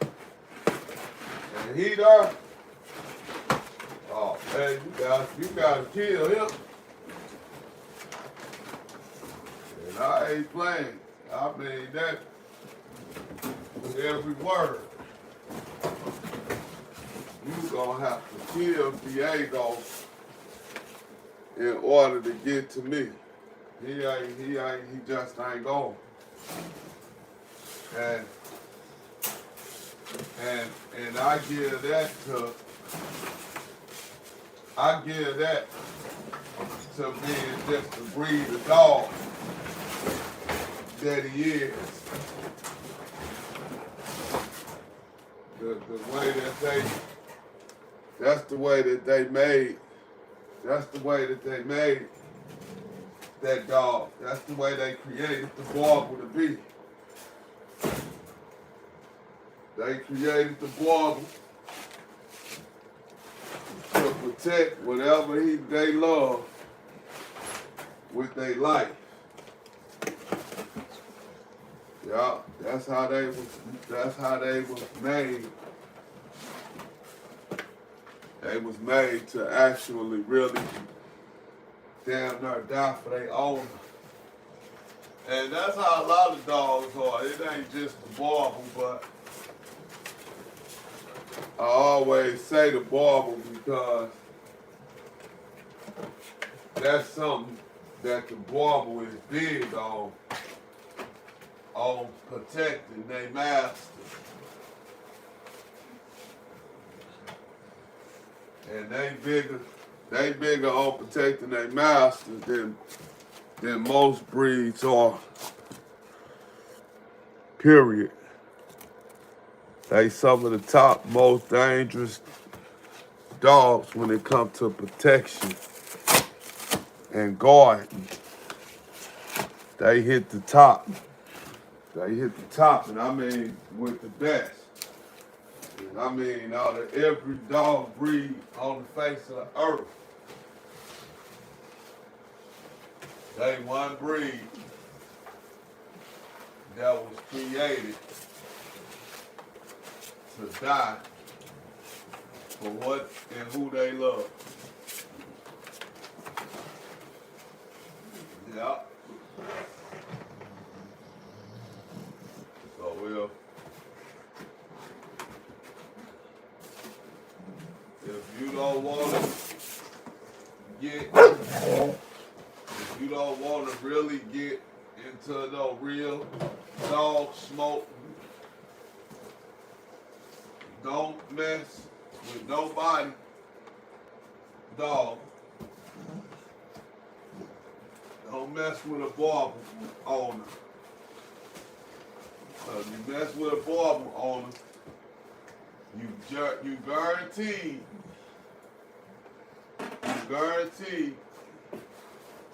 Speaker 1: and he there. Oh man, you gotta kill him. And I ain't playing. I mean that with every word. You gonna have to kill Diego in order to get to me. He just ain't going. And I give that to being just the breed of dog that he is. The way that that's the way that they made that dog. That's the way they created the Barbel to be. They created the Barbel to protect whatever they love with their life. Yeah, that's how they was made. They was made to actually really damn near die for their owner. And that's how a lot of dogs are. It ain't just the Barbel, but I always say the Barbel because that's something that the Barbel is big on protecting their master. And they bigger on protecting their masters than most breeds are. Period. They some of the top most dangerous dogs when it comes to protection and guarding. They hit the top. And I mean with the best. And I mean out of every dog breed on the face of the earth, they one breed that was created to die for what and who they love. Yeah. So if you don't want to really get into no real dog smoke, don't mess with nobody dog. Don't mess with a Barbel owner. If you mess with a Barbel owner, you guaranteed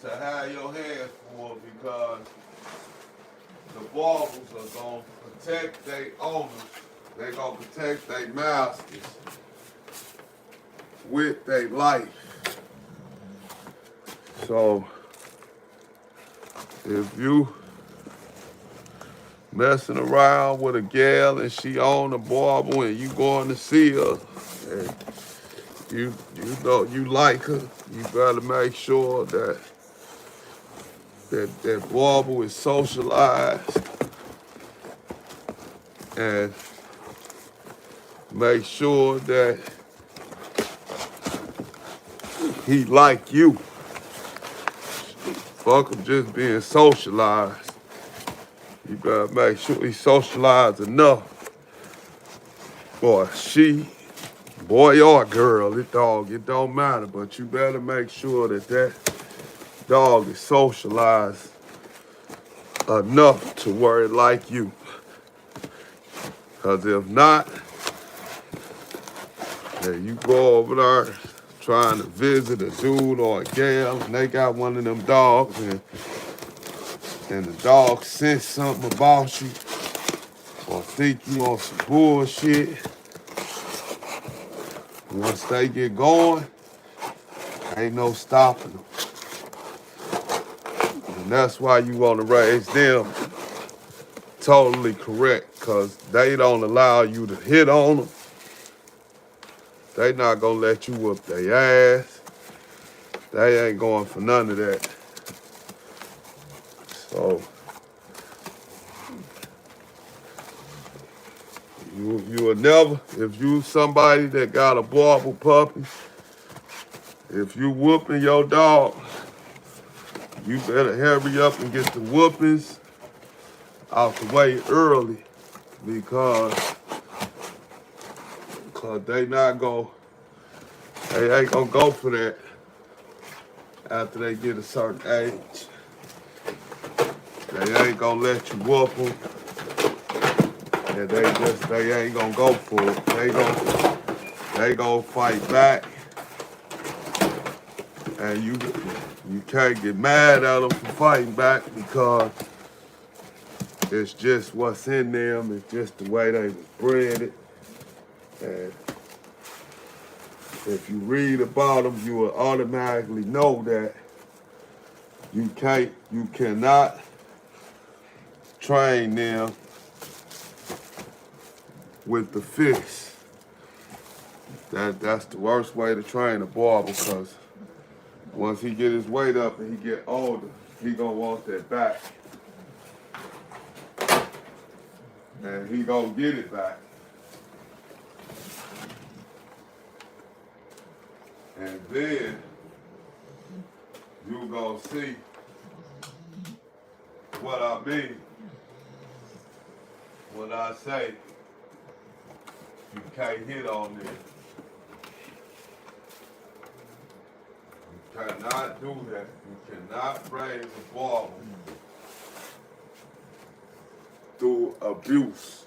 Speaker 1: to have your hands full because the Barbels are going to protect their owners. They're going to protect their masters with their life. So, if you messing around with a gal and she on a Barbel and you going to see her and you know you like her, you better make sure that Barbel is socialized and make sure that he like you. Fuck him just being socialized. You better make sure he socialized enough. Or she, boy or girl, it don't matter. But you better make sure that that dog is socialized enough to where it like you. Because if not, then you go over there trying to visit a dude or a gal, and they got one of them dogs, and the dog sense something about you or think you on some bullshit. Once they get going, ain't no stopping them. And that's why you want to raise them totally correct, because they don't allow you to hit on them. They not going to let you whoop their ass. They ain't going for none of that. So, you will never, if you somebody that got a barbel puppy, if you whooping your dog, you better hurry up and get the whoopings out the way early, because they ain't gonna go for that after they get a certain age. They ain't gonna let you whoop them, and they ain't gonna go for it. They gonna fight back, and you can't get mad at them for fighting back, because it's just what's in them. It's just the way they was bred it. And if you read about them, you will automatically know that you cannot train them with the fist. That's the worst way to train a boy, because once he get his weight up and he get older, he gonna want that back. And he gonna get it back. And then you gonna see what I mean when I say you can't hit on this. You cannot do that. You cannot raise a ball through abuse.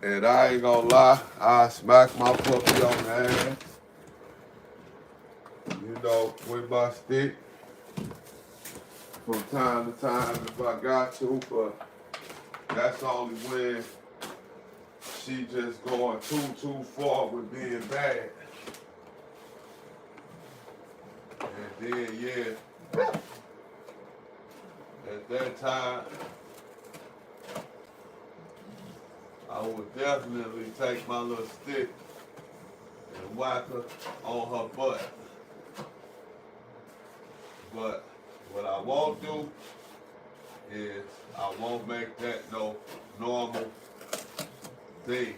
Speaker 1: And I ain't gonna lie, I smack my puppy on the ass, you know, with my stick from time to time if I got to, but that's only when she just going too far with being bad. And then, yeah, at that time, I would definitely take my little stick and whack her on her butt. But what I won't do is I won't make that no normal thing.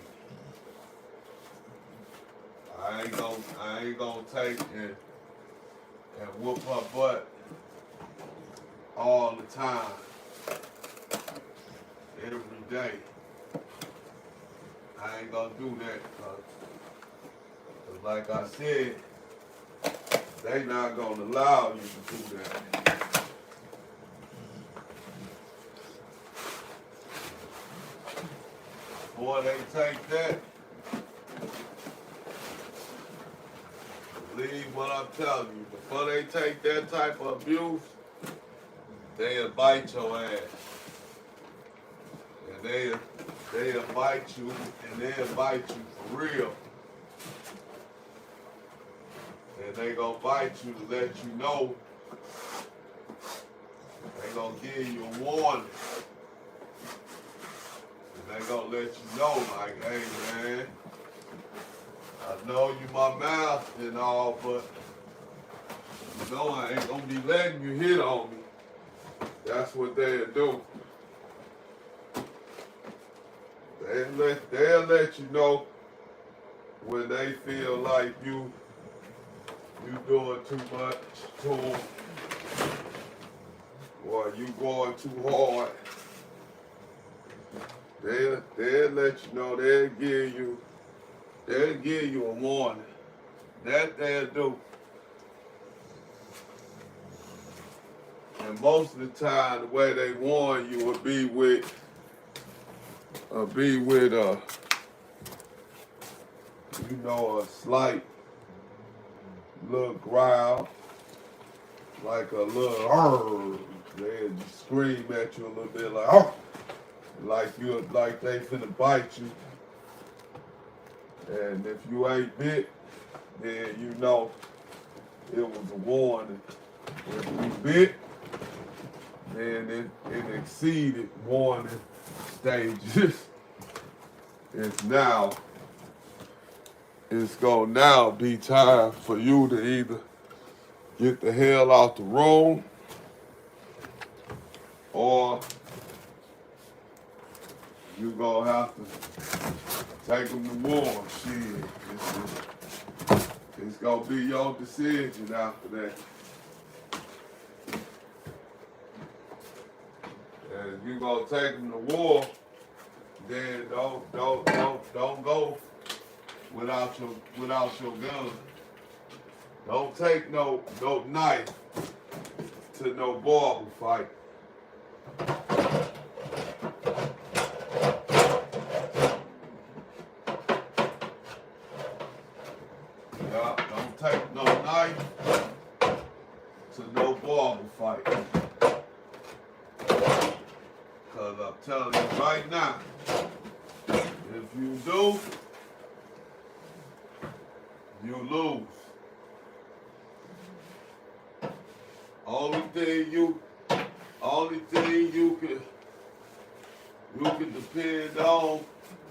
Speaker 1: I ain't gonna take and whoop her butt all the time, every day. I ain't gonna do that, because like I said, they not gonna allow you to do that. Before they take that, believe what I'm telling you, before they take that type of abuse, they'll bite your ass. And they'll bite you, and they'll bite you for real. And they gonna bite you to let you know. They gonna give you a warning. And they gonna let you know, like, hey man, I know you my mouth and all, but you know I ain't gonna be letting you hit on me. That's what they'll do. They'll let you know when they feel like you doing too much to them, or you going too hard, they'll let you know, they'll give you a warning. That they'll do. And most of the time, the way they warn you will be with a slight little growl, like a little they scream at you a little bit like they finna bite you. And if you ain't bit, then you know it was a warning. If you bit, then it exceeded warning stages. It's gonna now be time for you to either get the hell out the room or you gonna have to take them to war. Shit, it's gonna be your decision after that. And if you gonna take them to war, then don't go without your gun. Don't take no knife to no barbell fight. Don't take no knife to no barbell fight. Cause I'm telling you right now, if you do, you lose. Only thing you can depend on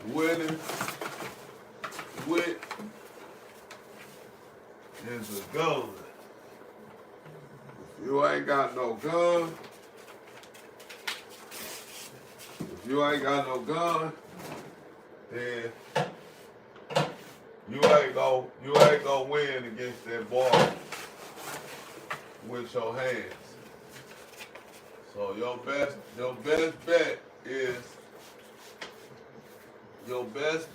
Speaker 1: winning with is a gun. If you ain't got no gun, then you ain't gonna win against that ball with your hands. So your best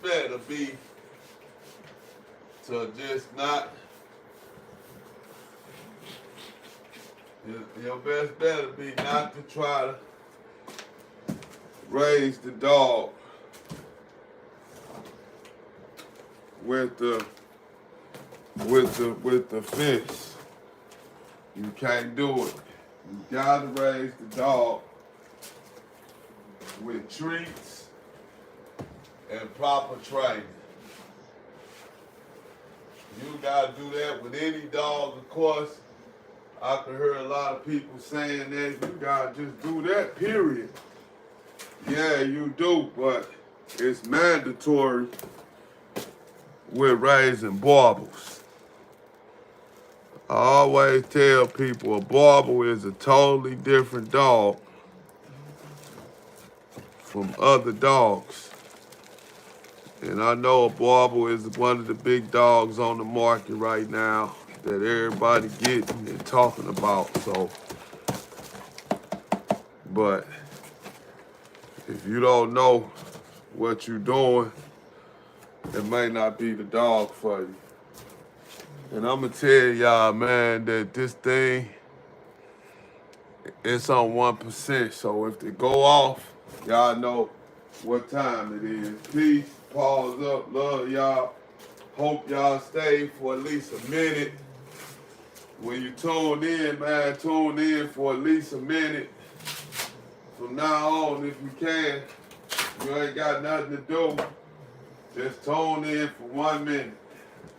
Speaker 1: bet will be to just not. Your best bet will be not to try to raise the dog with the fist. You can't do it. You gotta raise the dog with treats and proper training. You gotta do that with any dog, of course. I can hear a lot of people saying that you gotta just do that, period. Yeah, you do, but it's mandatory with raising barbels. I always tell people a barbel is a totally different dog from other dogs. And I know a barbel is one of the big dogs on the market right now that everybody getting and talking about. So, but if you don't know what you're doing, it may not be the dog for you. And I'm gonna tell y'all, man, that this thing, it's on 1%. So if they go off, y'all know what time it is. Peace, pause up, love y'all. Hope y'all stay for at least a minute. When you tune in, man, tune in for at least a minute. From now on, if you can, you ain't got nothing to do. Just tune in for 1 minute.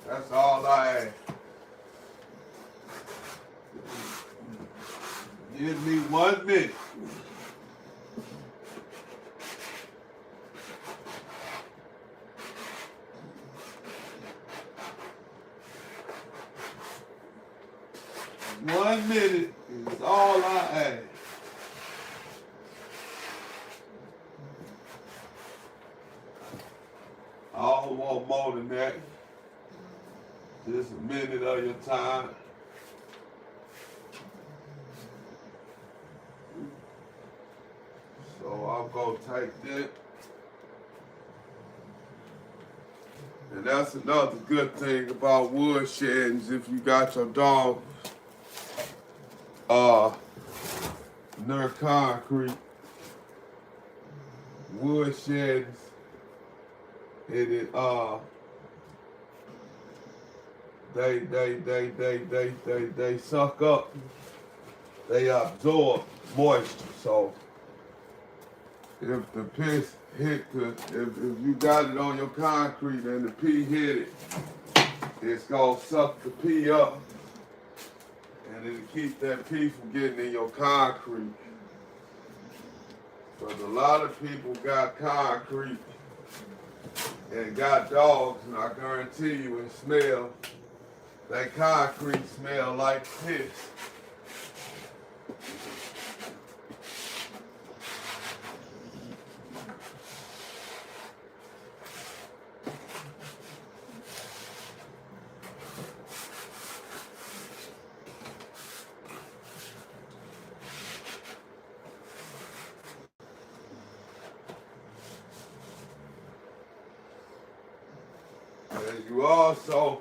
Speaker 1: That's all I ask. Give me 1 minute. One minute is all I ask. I don't want more than that. Just a minute of your time. So I'm gonna take that. And that's another good thing about wood sheddings if you got your dog near concrete. Wood sheddings, they suck up, they absorb moisture. So if the piss hit if you got it on your concrete and the pee hit it, it's gonna suck the pee up and it'll keep that pee from getting in your concrete. But a lot of people got concrete and got dogs, and I guarantee you it smell, that concrete smell like piss. And you also